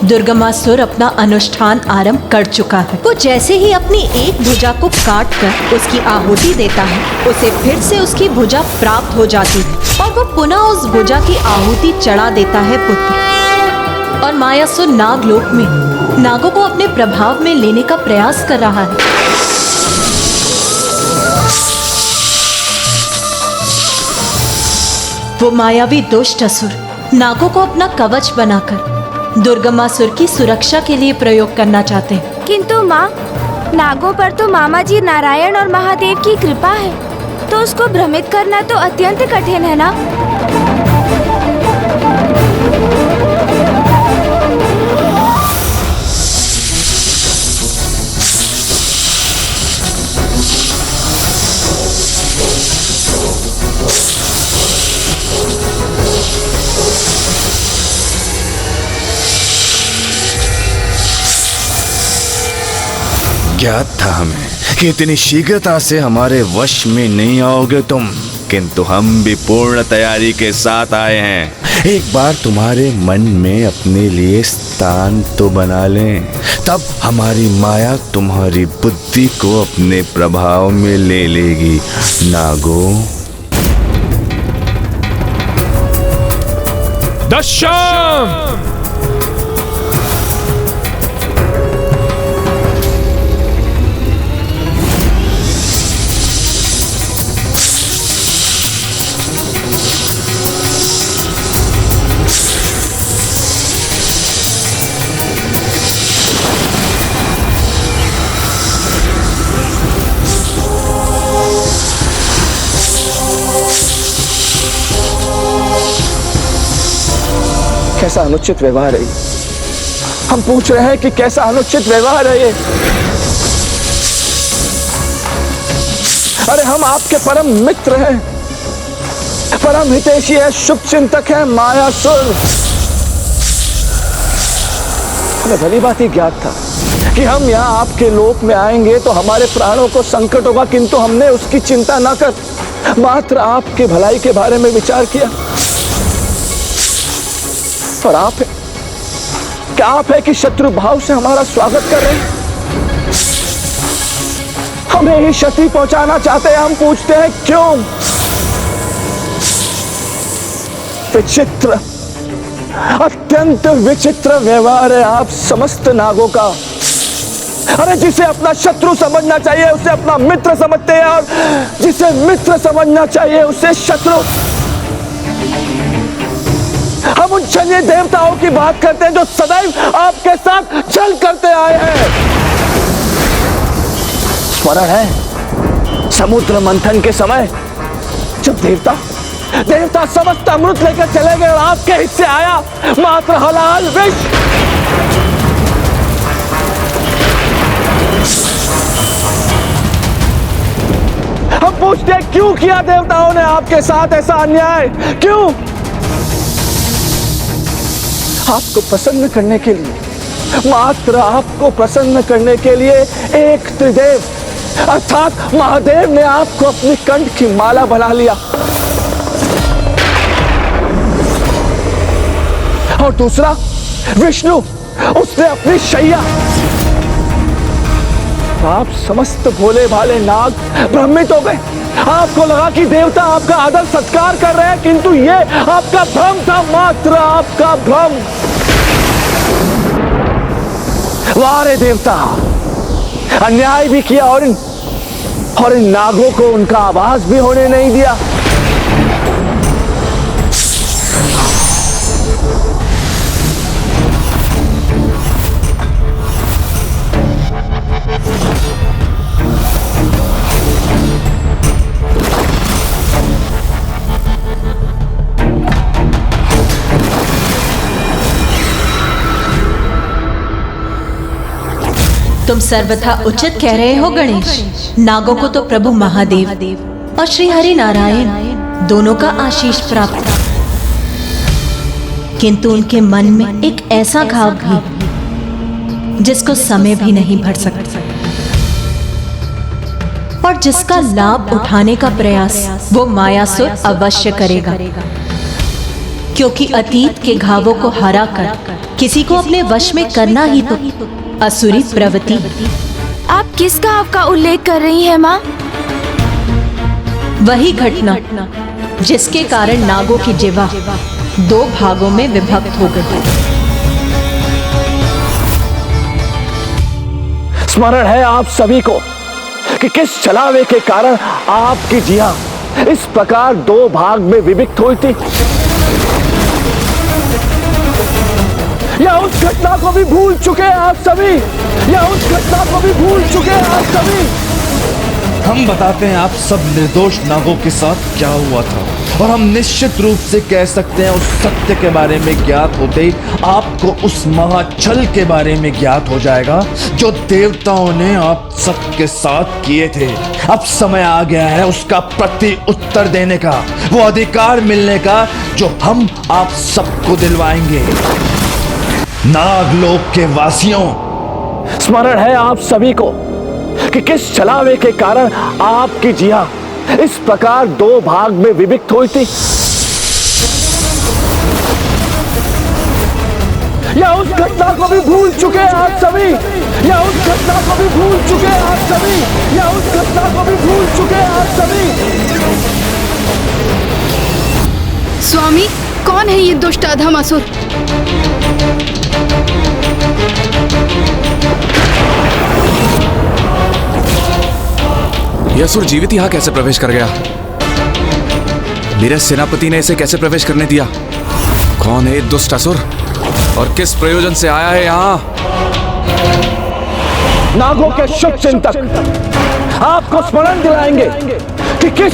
दुर्गमासुर अपना अनुष्ठान आरंभ कर चुका है। वो जैसे ही अपनी एक भुजा को काट कर उसकी आहुति देता है, उसे फिर से उसकी भुजा प्राप्त हो जाती है और वो पुनः उस भुजा की आहुति चढ़ा देता है पुत्र। और मायासुर नागलोक में नागों को अपने प्रभाव में लेने का प्रयास कर रहा है। वो मायावी दुष्ट असुर नागों को अपना कवच बनाकर दुर्गमासुर की सुरक्षा के लिए प्रयोग करना चाहते हैं। किंतु माँ, नागों पर तो मामा जी नारायण और महादेव की कृपा है, तो उसको भ्रमित करना तो अत्यंत कठिन है ना। ज्ञात था हमें कि इतनी शीघ्रता से हमारे वश में नहीं आओगे तुम, किंतु हम भी पूर्ण तैयारी के साथ आए हैं। एक बार तुम्हारे मन में अपने लिए स्थान तो बना लें, तब हमारी माया तुम्हारी बुद्धि को अपने प्रभाव में ले लेगी। नागो, दशम। कैसा अनुचित व्यवहार है ये? हम पूछ रहे हैं कि कैसा अनुचित व्यवहार है ये? अरे हम आपके परम मित्र हैं, परम हितैषी है, शुभ चिंतक है मायासुर। हमें भली बात ही ज्ञात था कि हम यहाँ आपके लोक में आएंगे तो हमारे प्राणों को संकट होगा, किंतु हमने उसकी चिंता न कर मात्र आपके भलाई के बारे में विचार किया। और आप है, क्या आप है कि शत्रु भाव से हमारा स्वागत कर रहे हैं? हमें ही क्षति पहुंचाना चाहते हैं। हम पूछते हैं क्यों? विचित्र, अत्यंत विचित्र व्यवहार है आप समस्त नागों का। अरे जिसे अपना शत्रु समझना चाहिए उसे अपना मित्र समझते हैं, और जिसे मित्र समझना चाहिए उसे शत्रु। हम उन छलिए देवताओं की बात करते हैं जो सदैव आपके साथ छल करते आए हैं। स्मरण है समुद्र मंथन के समय जब देवता समस्त अमृत लेकर चले गए और आपके हिस्से आया मात्र हलाल विष। हम पूछते हैं क्यों किया देवताओं ने आपके साथ ऐसा अन्याय? क्यों? आपको प्रसन्न करने के लिए, मात्र आपको प्रसन्न करने के लिए एक त्रिदेव अर्थात महादेव ने आपको अपनी कंठ की माला बना लिया, और दूसरा विष्णु, उसने अपनी शैया। आप समस्त भोले भाले नाग भ्रमित हो गए। आपको लगा कि देवता आपका आदर सत्कार कर रहे हैं, किंतु ये आपका भ्रम था, मात्र आपका भ्रम। वारे देवता, अन्याय भी किया और इन नागों को उनका आवाज भी होने नहीं दिया। तुम सर्वथा उचित कह रहे हो गणेश। नागों को तो प्रभु महादेव और श्री हरि नारायण दोनों का आशीष प्राप्त था, किंतु उनके मन में एक ऐसा घाव भी जिसको समय भी नहीं भर सकता, और जिसका लाभ उठाने का प्रयास वो मायासुर अवश्य करेगा, क्योंकि अतीत के घावों को हराकर किसी को अपने वश में करना ही तो असुरी प्रवृत्ति। आप किस घाव का उल्लेख कर रही हैं माँ? वही घटना जिसके कारण नागों की जिह्वा दो भागों में विभक्त हो गई। स्मरण है आप सभी को कि किस छलावे के कारण आपकी जिह्वा इस प्रकार दो भाग में विभक्त हुई थी। या उस घटना को भी भूल चुके हैं आप सभी? या उस घटना को भी भूल चुके हैं आप सभी? हम बताते हैं आप सब निर्दोष नागों के साथ क्या हुआ था, और हम निश्चित रूप से कह सकते हैं उस सत्य के बारे में ज्ञात होते ही आपको उस महाछल के बारे में ज्ञात हो जाएगा जो देवताओं ने आप सबके साथ किए थे। अब समय आ गया है उसका प्रति उत्तर देने का, वो अधिकार मिलने का जो हम आप सबको दिलवाएंगे। नागलोक के वासियों, स्मरण है आप सभी को कि किस छलावे के कारण आपकी जिह्वा इस प्रकार दो भाग में विभक्त हुई थी। या उस घटना को भी भूल चुके हैं आप सभी? या उस घटना को भी भूल चुके हैं आप सभी? या उस घटना को भी भूल चुके हैं आप सभी? स्वामी, कौन है ये दुष्ट अधम असुर? यह असुर जीवित यहाँ कैसे प्रवेश कर गया? मेरे सेनापति ने इसे कैसे प्रवेश करने दिया? कौन है ये दुष्ट असुर और किस प्रयोजन से आया है यहाँ? नागों के शुभ चिंतक आपको स्मरण दिलाएंगे कि किस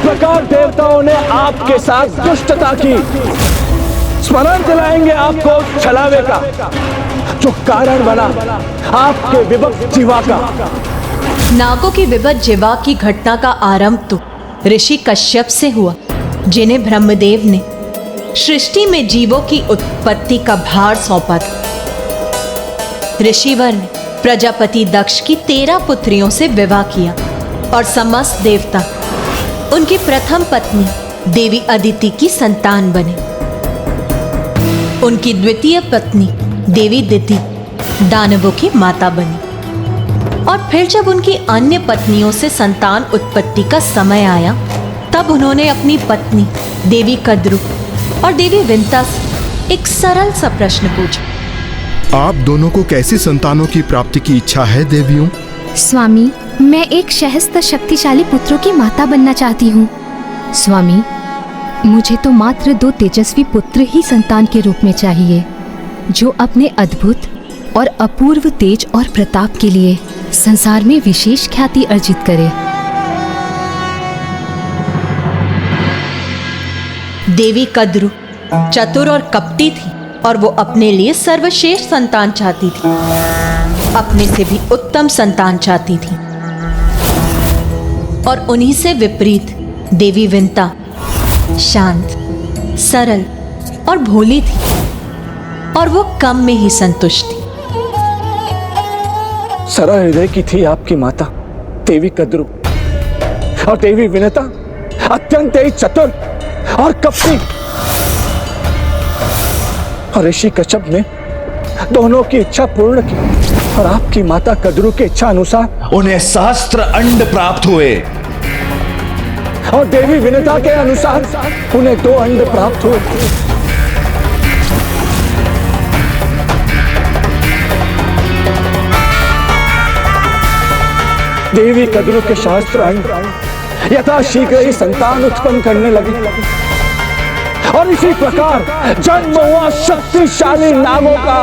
प्रकार देवताओं ने आपके साथ दुष्टता की। स्मरण दिलाएंगे आपको छलावे का जो कारण बना आपके विभक्त जिह्वा का। नागों की विभक्त जिह्वा की घटना का आरंभ तो ऋषि कश्यप से हुआ, जिन्हें ब्रह्मदेव ने सृष्टि में जीवों की उत्पत्ति का भार सौंपा था। ऋषिवर ने प्रजापति दक्ष की 13 पुत्रियों से विवाह किया और समस्त देवता उनकी प्रथम पत्नी देवी अदिति की संतान बने। उनकी द्वितीय पत्नी देवी दिति दानवों की माता बनी। और फिर जब उनकी अन्य पत्नियों से संतान उत्पत्ति का समय आया, तब उन्होंने अपनी पत्नी देवी कद्रू और देवी विंता से एक सरल सा प्रश्न पूछा। आप दोनों को कैसी संतानों की प्राप्ति की इच्छा है देवियों? स्वामी, मैं एक सहस्त्र शक्तिशाली पुत्रों की माता बनना चाहती हूँ। स्वामी, मुझे तो मात्र 2 तेजस्वी पुत्र ही संतान के रूप में चाहिए, जो अपने अद्भुत और अपूर्व तेज और प्रताप के लिए संसार में विशेष ख्याति अर्जित करे। देवी कद्रू चतुर और कपटी थी और वो अपने लिए सर्वश्रेष्ठ संतान चाहती थी, अपने से भी उत्तम संतान चाहती थी। और उन्हीं से विपरीत देवी विंता शांत, सरल और भोली थी, और वो कम में ही संतुष्ट थी। सरल हृदय की थी आपकी माता देवी कद्रू, और देवी विनता अत्यंत ही चतुर और कपटी। और ऋषि कच्छप ने दोनों की इच्छा पूर्ण की, और आपकी माता कद्रू की इच्छा अनुसार उन्हें सहस्त्र अंड प्राप्त हुए, और देवी विनता के अनुसार उन्हें 2 अंड प्राप्त हुए। देवी कद्रू के शास्त्र अंड यथाशीघ्र ही संतान उत्पन्न करने लगे, और इसी प्रकार जन्म हुआ शक्तिशाली नागों का।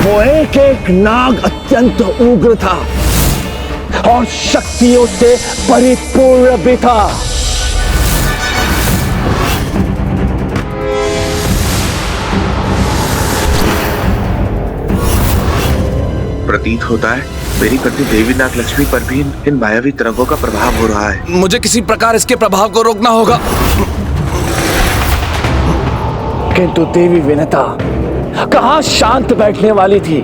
वो एक नाग अत्यंत उग्र था और शक्तियों से परिपूर्ण भी था। प्रतीत होता है मेरी पत्नी देवी नागलक्ष्मी पर भी इन मायावी तरंगों का प्रभाव हो रहा है। मुझे किसी प्रकार इसके प्रभाव को रोकना होगा। किंतु देवी विनता कहाँ शांत बैठने वाली थी।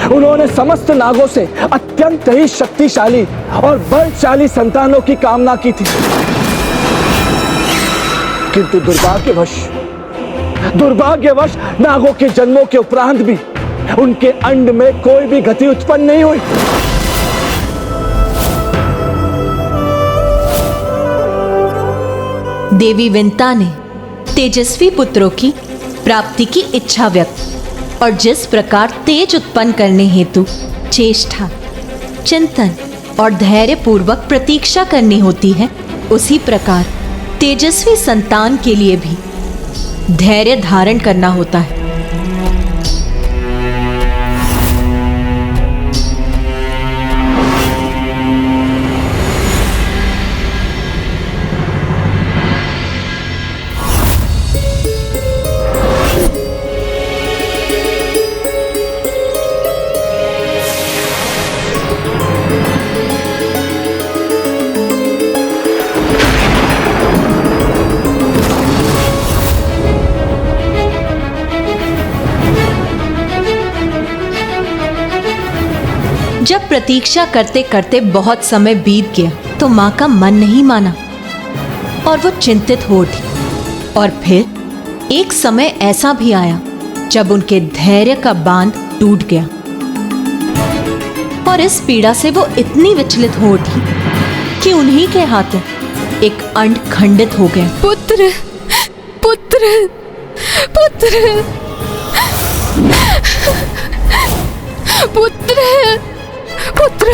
उन्होंने समस्त नागों से अत्यंत ही शक्तिशाली और बलशाली संतानों की कामना की थी, किंतु दुर्भाग्यवश नागों के जन्मों के उपरांत भी उनके अंड में कोई भी गति उत्पन्न नहीं हुई। देवी विंता ने तेजस्वी पुत्रों की प्राप्ति की इच्छा व्यक्त, और जिस प्रकार तेज उत्पन्न करने हेतु चेष्टा, चिंतन और धैर्य पूर्वक प्रतीक्षा करनी होती है, उसी प्रकार तेजस्वी संतान के लिए भी धैर्य धारण करना होता है। जब प्रतीक्षा करते करते बहुत समय बीत गया तो माँ का मन नहीं माना और वो चिंतित हो उठी। और फिर एक समय ऐसा भी आया जब उनके धैर्य का बांध टूट गया, और इस पीड़ा से वो इतनी विचलित हो उठी कि उन्हीं के हाथों एक अंड खंडित हो गया। पुत्र, पुत्र, पुत्र, पुत्र, पुत्र।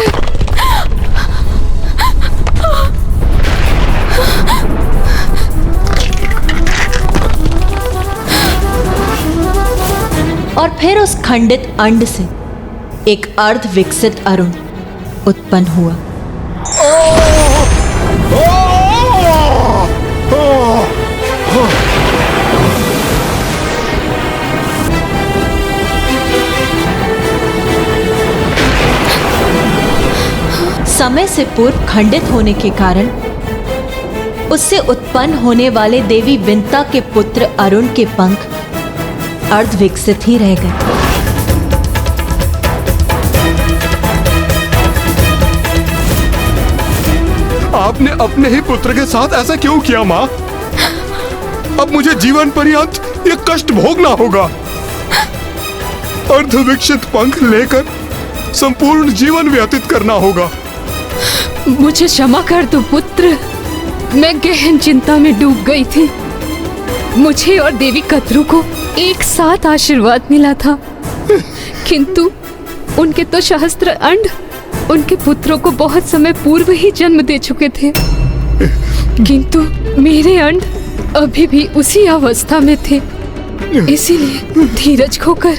और फिर उस खंडित अंड से एक अर्ध विकसित अरुण उत्पन्न हुआ। समय से पूर्व खंडित होने के कारण उससे उत्पन्न होने वाले देवी विंता के पुत्र अरुण के पंख अर्ध विकसित ही रह गए। आपने अपने ही पुत्र के साथ ऐसा क्यों किया माँ? अब मुझे जीवन पर्यंत ये कष्ट भोगना होगा। अर्धविकसित पंख लेकर संपूर्ण जीवन व्यतीत करना होगा। मुझे क्षमा कर दो पुत्र, मैं गहन चिंता में डूब गई थी। मुझे और देवी कद्रू को एक साथ आशीर्वाद मिला था, किंतु उनके तो सहस्त्र अंड उनके पुत्रों को बहुत समय पूर्व ही जन्म दे चुके थे, किंतु मेरे अंड अभी भी उसी अवस्था में थे। इसीलिए धीरज खोकर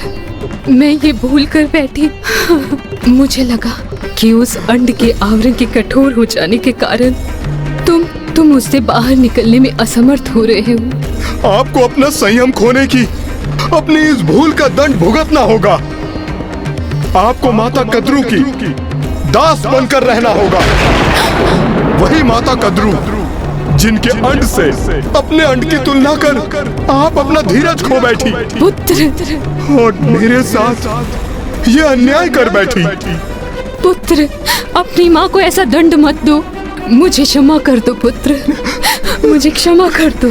मैं ये भूल कर बैठी। मुझे लगा कि उस अंड के आवरण के कठोर हो जाने के कारण तुम उससे बाहर निकलने में असमर्थ हो रहे हो। आपको अपना संयम खोने की अपनी इस भूल का दंड भुगतना होगा। आपको माता कद्रू की दास बनकर रहना होगा। वही माता कद्रू जिनके अंड से अपने अंड की तुलना कर आप अपना धीरज खो बैठी पुत्र, और मेरे साथ ये अन्याय कर बैठी। पुत्र, अपनी माँ को ऐसा दंड मत दो। मुझे क्षमा कर दो पुत्र, मुझे क्षमा कर दो।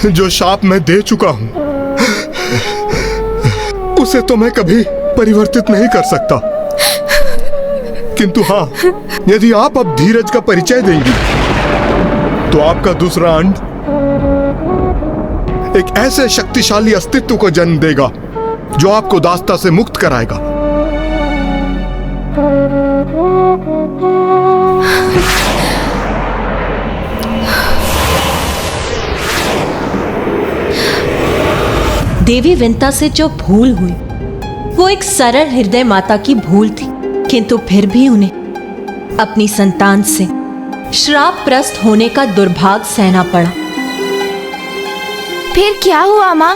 जो शाप मैं दे चुका हूं उसे तो मैं कभी परिवर्तित नहीं कर सकता, किंतु हाँ, यदि आप अब धीरज का परिचय देंगी तो आपका दूसरा अंड एक ऐसे शक्तिशाली अस्तित्व को जन्म देगा जो आपको दासता से मुक्त कराएगा। देवी विंता से जो भूल हुई वो एक सरल हृदय माता की भूल थी, किंतु फिर भी उन्हें अपनी संतान से श्रापग्रस्त होने का दुर्भाग्य सहना पड़ा। फिर क्या हुआ माँ?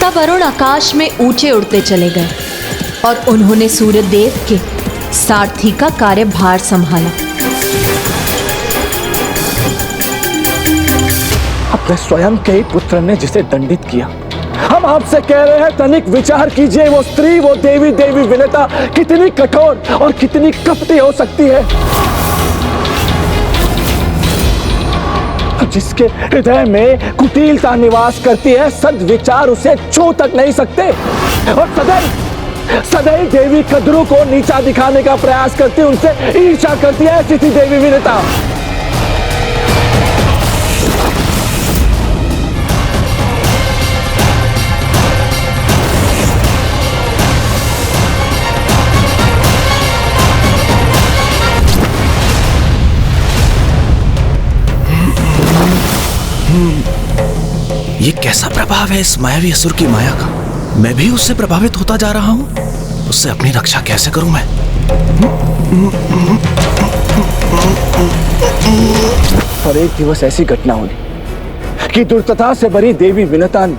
तब अरुण आकाश में ऊंचे उड़ते चले गए और उन्होंने सूर्यदेव के सारथी का कार्यभार संभाला। अपने स्वयं के ही पुत्र ने जिसे दंडित किया, हम आपसे कह रहे हैं तनिक विचार कीजिए। वो स्त्री, वो देवी विनता कितनी कठोर और कितनी कपटी हो सकती है, जिसके हृदय में कुटिलता निवास करती है। सद्विचार उसे छू तक नहीं सकते और सदैव देवी कद्रू को नीचा दिखाने का प्रयास करती, उनसे ईर्ष्या करती है। ऐसी थी देवी विनता। ये कैसा प्रभाव है इस मायावी असुर की माया का? मैं भी उससे प्रभावित होता जा रहा हूं। उससे अपनी रक्षा कैसे करूं मैं? और एक दिवस ऐसी घटना हुई कि दुर्दशा से भरी देवी विनता ने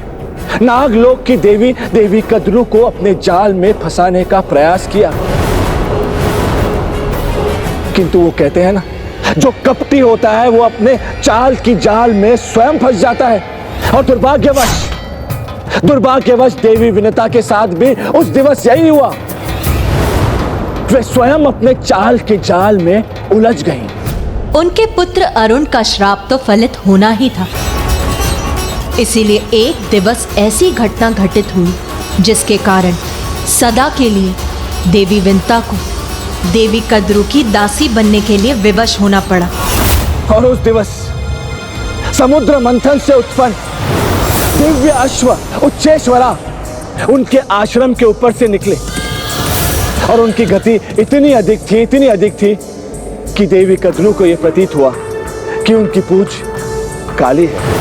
नागलोक की देवी कद्रू को अपने जाल में फंसाने का प्रयास किया, किंतु वो कहते हैं ना, जो कपटी होता है वो अपने चाल की जाल में स्वयं फंस जाता है। और दुर्भाग्यवश देवी विनता के साथ भी उस दिवस यही हुआ। वे स्वयं अपने चाल के जाल में उलझ गईं। उनके पुत्र अरुण का श्राप तो फलित होना ही था। इसीलिए एक दिवस ऐसी घटना घटित हुई जिसके कारण सदा के लिए देवी विनता को देवी कद्रू की दासी बनने के लिए विवश होना पड़ा। और उस दिवस समुद्र मंथन से उत्पन्न दिव्य अश्व उच्चेश्वरा उनके आश्रम के ऊपर से निकले और उनकी गति इतनी अधिक थी कि देवी कद्रू को यह प्रतीत हुआ कि उनकी पूंछ काली है।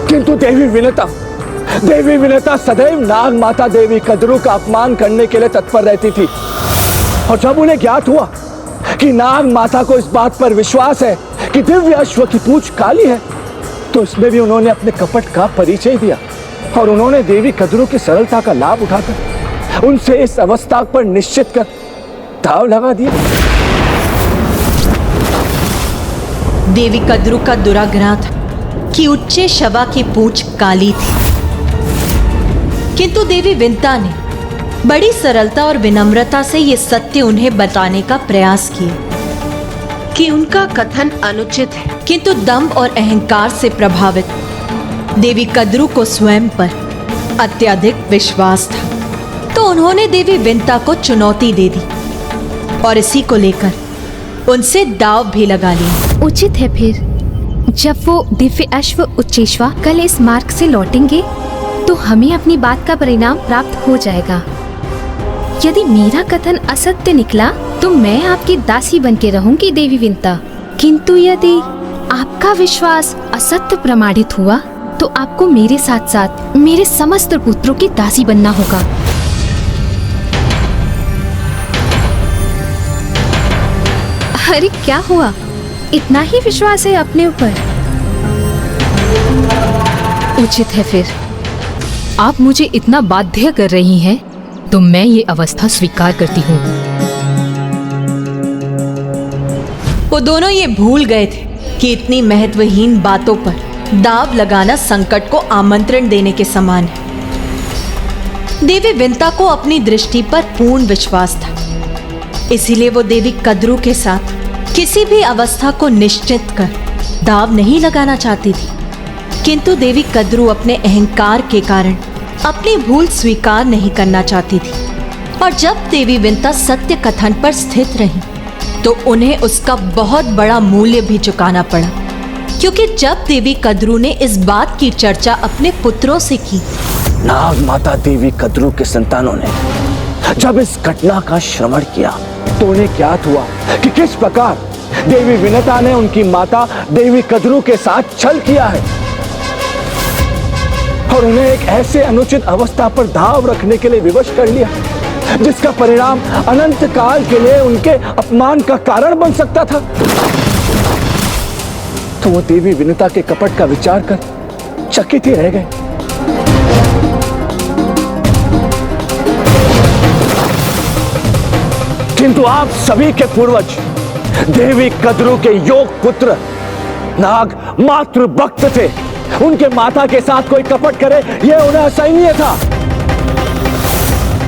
किंतु देवी विनता सदैव नाग माता देवी कद्रू का अपमान करने के लिए तत्पर रहती थी। और जब उन्हें ज्ञात हुआ कि नाग माता को इस बात पर विश्वास है कि दिव्य अश्व की पूंछ काली है, तो इसमें भी उन्होंने अपने कपट का परिचय दिया और उन्होंने देवी कद्रू की सरलता का लाभ उठाकर उनसे इस अवस्था पर निश्चित कर दाव लगा दिया। देवी कद्रू का दुराग्रह था कि उच्चे शवा की पूंछ काली थी, किंतु देवी विंता ने बड़ी सरलता और विनम्रता से ये सत्य उन्हें बताने का प्रयास किया कि उनका कथन अनुचित है, किंतु दंभ और अहंकार से प्रभावित देवी कद्रू को स्वयं पर अत्यधिक विश्वास था, तो उन्होंने देवी विंता को चुनौती दे दी और इसी को लेकर उनसे दाव भी लगा लिया। उचित है फिर, जब वो दिव्य अश्व उच्चेश्वा कल इस मार्ग से लौटेंगे तो हमें अपनी बात का परिणाम प्राप्त हो जाएगा। यदि मेरा कथन असत्य निकला तो मैं आपकी दासी बन के रहूंगी देवी विंता, किंतु यदि आपका विश्वास असत्य प्रमाणित हुआ तो आपको मेरे साथ साथ मेरे समस्त पुत्रों की दासी बनना होगा। अरे क्या हुआ, इतना ही विश्वास है अपने ऊपर? उचित है फिर, आप मुझे इतना बाध्य कर रही हैं तो मैं ये अवस्था स्वीकार करती हूँ। वो दोनों ये भूल गए थे कि इतनी महत्वहीन बातों पर दाव लगाना संकट को आमंत्रण देने के समान है। देवी विंता को अपनी दृष्टि पर पूर्ण विश्वास था, इसीलिए वो देवी कद्रू के साथ किसी भी अवस्था को निश्चित कर दाव नहीं लगाना चाहती थी, किंतु देवी कद्रू अपने अहंकार के कारण अपनी भूल स्वीकार नहीं करना चाहती थी, और जब देवी विंता सत्य कथन पर स्थित रही तो उन्हें उसका बहुत बड़ा मूल्य भी चुकाना पड़ा, क्योंकि जब देवी कद्रू ने इस बात की चर्चा अपने पुत्रों से की, नाग माता देवी कद्रू के संतानों ने जब इस घटना का श्रवण किया तो उन्हें ज्ञात हुआ कि किस प्रकार देवी विनता ने उनकी माता देवी कद्रू के साथ छल किया है, और उन्हें एक ऐसे अनुचित अवस्था पर दाव रखने के लिए विवश कर लिया जिसका परिणाम अनंत काल के लिए उनके अपमान का कारण बन सकता था। तो वो देवी विनता के कपट का विचार कर चकित ही रह गए। किंतु आप सभी के पूर्वज देवी कद्रू के योग पुत्र नाग मातृ भक्त थे, उनके माता के साथ कोई कपट करे यह उन्हें असहनीय था।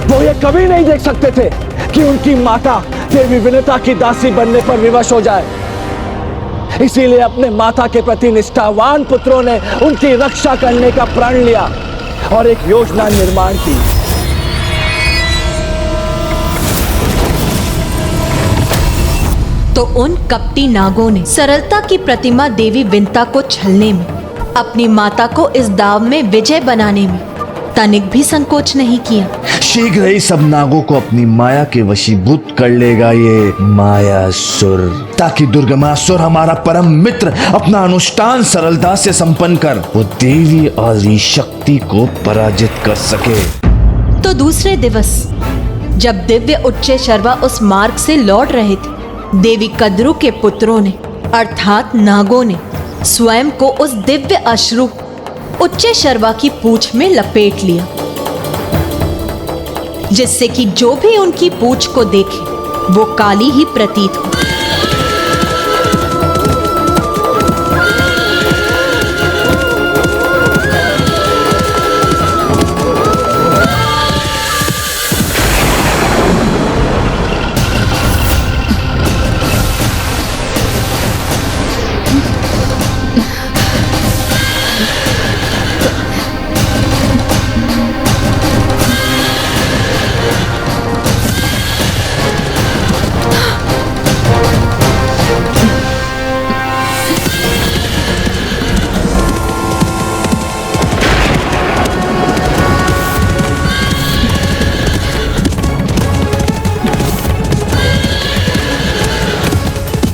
वो ये कभी नहीं देख सकते थे कि उनकी माता देवी विनता की दासी बनने पर विवश हो जाए, इसीलिए अपने माता के प्रति निष्ठावान पुत्रों ने उनकी रक्षा करने का प्रण लिया और एक योजना निर्माण की। तो उन कपटी नागों ने सरलता की प्रतिमा देवी विंता को छलने में, अपनी माता को इस दाव में विजय बनाने में तनिक भी संकोच नहीं किया। शीघ्र ही सब नागों को अपनी माया के वशीभूत कर लेगा ये मायासुर, ताकि दुर्गमासुर हमारा परम मित्र अपना अनुष्ठान सरलता से संपन्न कर वो देवी आदि शक्ति को पराजित कर सके। तो दूसरे दिवस जब दिव्य उच्चे शर्वा उस मार्ग से लौट रहे थे, देवी कद्रू के पुत्रों ने अर्थात नागों ने स्वयं को उस दिव्य अश्रु उच्चे शर्वा की पूंछ में लपेट लिया, जिससे कि जो भी उनकी पूंछ को देखे वो काली ही प्रतीत हो।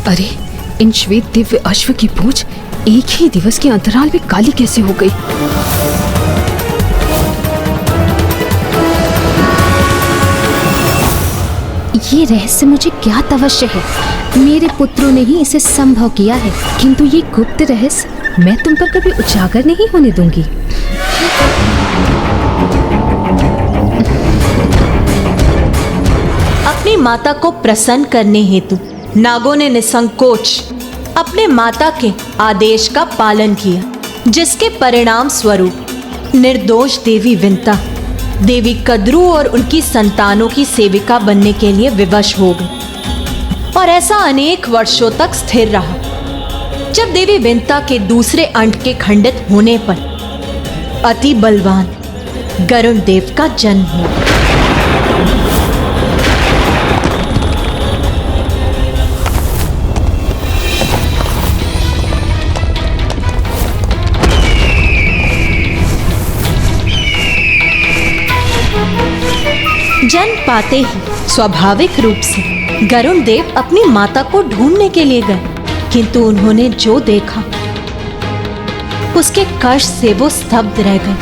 अरे, इन श्वेत दिव्य अश्व की पूंछ एक ही दिवस के अंतराल में काली कैसे हो गई? ये रहस्य मुझे ज्ञात अवश्य है, मेरे पुत्रों ने ही इसे संभव किया है, किंतु ये गुप्त रहस्य मैं तुम पर कभी उजागर नहीं होने दूंगी। अपनी माता को प्रसन्न करने हेतु नागों ने निसंकोच अपने माता के आदेश का पालन किया, जिसके परिणाम स्वरूप निर्दोष देवी विंता देवी कद्रू और उनकी संतानों की सेविका बनने के लिए विवश हो गई और ऐसा अनेक वर्षों तक स्थिर रहा। जब देवी विंता के दूसरे अंड के खंडित होने पर अति बलवान गरुण देव का जन्म हुआ। जन्म पाते ही स्वाभाविक रूप से गरुण देव अपनी माता को ढूंढने के लिए गए, किंतु उन्होंने जो देखा उसके कष्ट से वो स्तब्ध रह गए।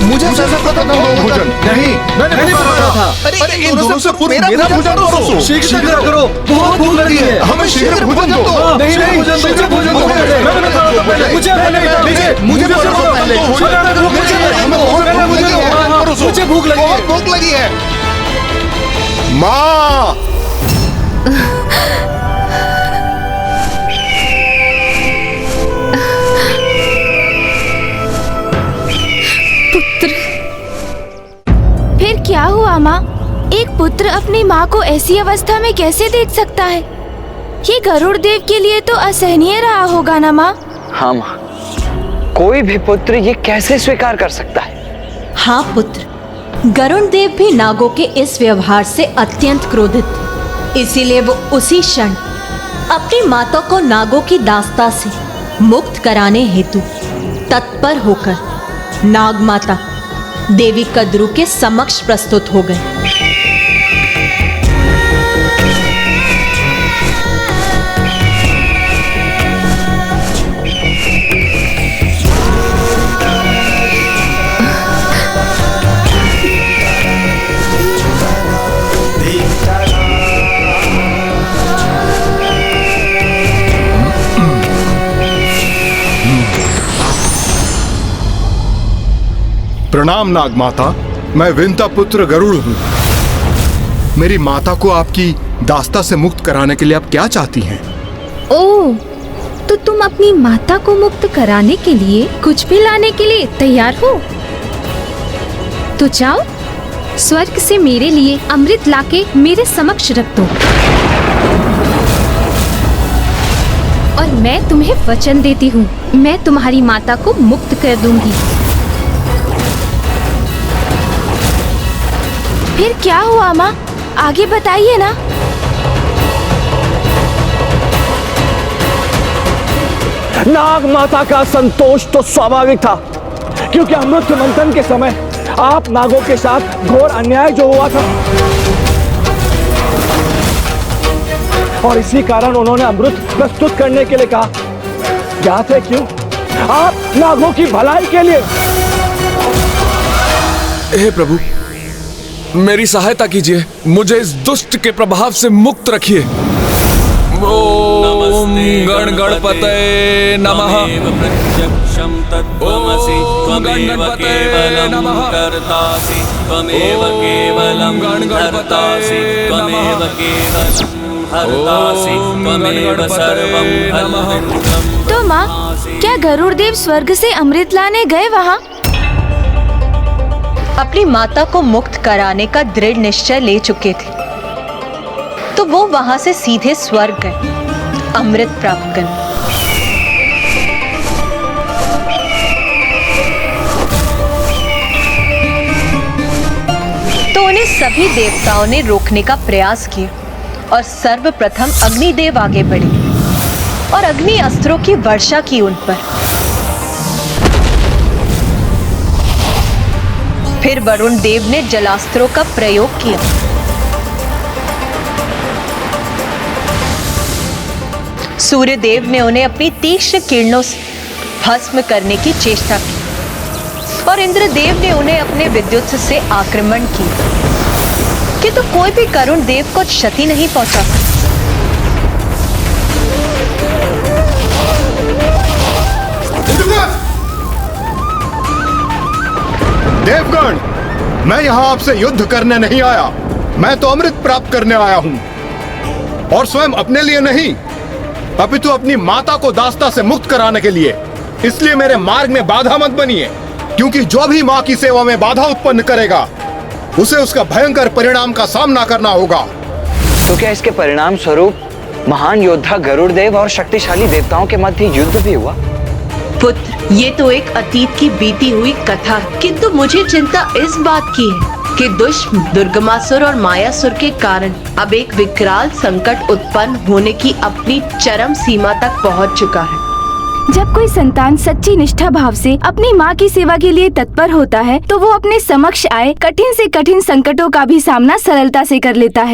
मुझे ऐसा पता था भोजन नहीं, मैंने पकड़ा था। अरे इन दोनों से पूरा मेरा भोजन दो, शीघ्र करो, बहुत भूख लगी है, हमें शीघ्र भोजन दो। नहीं नहीं, शीघ्र भोजन दो, मैंने पकड़ा था पहले, मुझे भूख लगी है, भूख लगी है। माँ फिर क्या हुआ माँ? एक पुत्र अपनी माँ को ऐसी अवस्था में कैसे देख सकता है? ये गरुड़ देव के लिए तो असहनीय रहा होगा ना माँ? हाँ माँ, कोई भी पुत्र ये कैसे स्वीकार कर सकता है? हाँ पुत्र, गरुण देव भी नागों के इस व्यवहार से अत्यंत क्रोधित थे। इसीलिए वो उसी क्षण अपनी माता को नागों की दास्ता से मुक्त कराने हेतु तत्पर होकर नाग माता देवी कद्रू के समक्ष प्रस्तुत हो गए। प्रणाम नाग माता, मैं विंता पुत्र गरुड़ हूँ। मेरी माता को आपकी दास्ता से मुक्त कराने के लिए आप क्या चाहती हैं? ओह, तो तुम अपनी माता को मुक्त कराने के लिए कुछ भी लाने के लिए तैयार हो? तो जाओ, स्वर्ग से मेरे लिए अमृत लाके मेरे समक्ष रख दो और मैं तुम्हें वचन देती हूँ, मैं तुम्हारी माता को मुक्त कर दूंगी। फिर क्या हुआ माँ? आगे बताइए ना। नाग माता का संतोष तो स्वाभाविक था, क्योंकि अमृत मंथन के समय आप नागों के साथ घोर अन्याय जो हुआ था और इसी कारण उन्होंने अमृत प्रस्तुत करने के लिए कहा। ज्ञात है क्यों? आप नागों की भलाई के लिए। हे प्रभु, मेरी सहायता कीजिए, मुझे इस दुष्ट के प्रभाव से मुक्त रखिए। ओम गण गणपतये नमः। प्रत्यक्षं तत्त्वमसि त्वमेव केवलं कर्तासि त्वमेव केवलं हर्तासि त्वमेव केवलं हर्तासि त्वमेव सर्वं फलमहं। तो माँ, क्या गरुड़ देव स्वर्ग से अमृत लाने गए वहाँ? अपनी माता को मुक्त कराने का दृढ़ निश्चय ले चुके थे, तो वो वहां से सीधे स्वर्ग गए अमृत प्राप्त करने। तो उन्हें सभी देवताओं ने रोकने का प्रयास किया और सर्वप्रथम अग्निदेव आगे बढ़े और अग्नि अस्त्रों की वर्षा की उन पर। फिर वरुण देव ने जलास्त्रों का प्रयोग किया। सूर्य देव ने उन्हें अपनी तीक्ष्ण किरणों से भस्म करने की चेष्टा की और इंद्रदेव ने उन्हें अपने विद्युत से आक्रमण किया, किंतु कोई भी करुण देव को क्षति नहीं पहुंचा सका। देवगण, मैं यहाँ आपसे युद्ध करने नहीं आया, मैं तो अमृत प्राप्त करने आया हूँ, और स्वयं अपने लिए नहीं, अपितु अपनी माता को दास्ता से मुक्त कराने के लिए। इसलिए मेरे मार्ग में बाधा मत बनिए, क्योंकि जो भी माँ की सेवा में बाधा उत्पन्न करेगा उसे उसका भयंकर परिणाम का सामना करना होगा। तो क्या इसके परिणाम स्वरूप महान योद्धा गरुड़ देव और शक्तिशाली देवताओं के मध्य युद्ध भी हुआ? पुत्र, ये तो एक अतीत की बीती हुई कथा है, किंतु मुझे चिंता इस बात की है कि दुष्ट दुर्गमासुर और मायासुर के कारण अब एक विकराल संकट उत्पन्न होने की अपनी चरम सीमा तक पहुंच चुका है। जब कोई संतान सच्ची निष्ठा भाव से अपनी माँ की सेवा के लिए तत्पर होता है तो वो अपने समक्ष आए कठिन से कठिन संकटों का भी सामना सरलता से कर लेता है।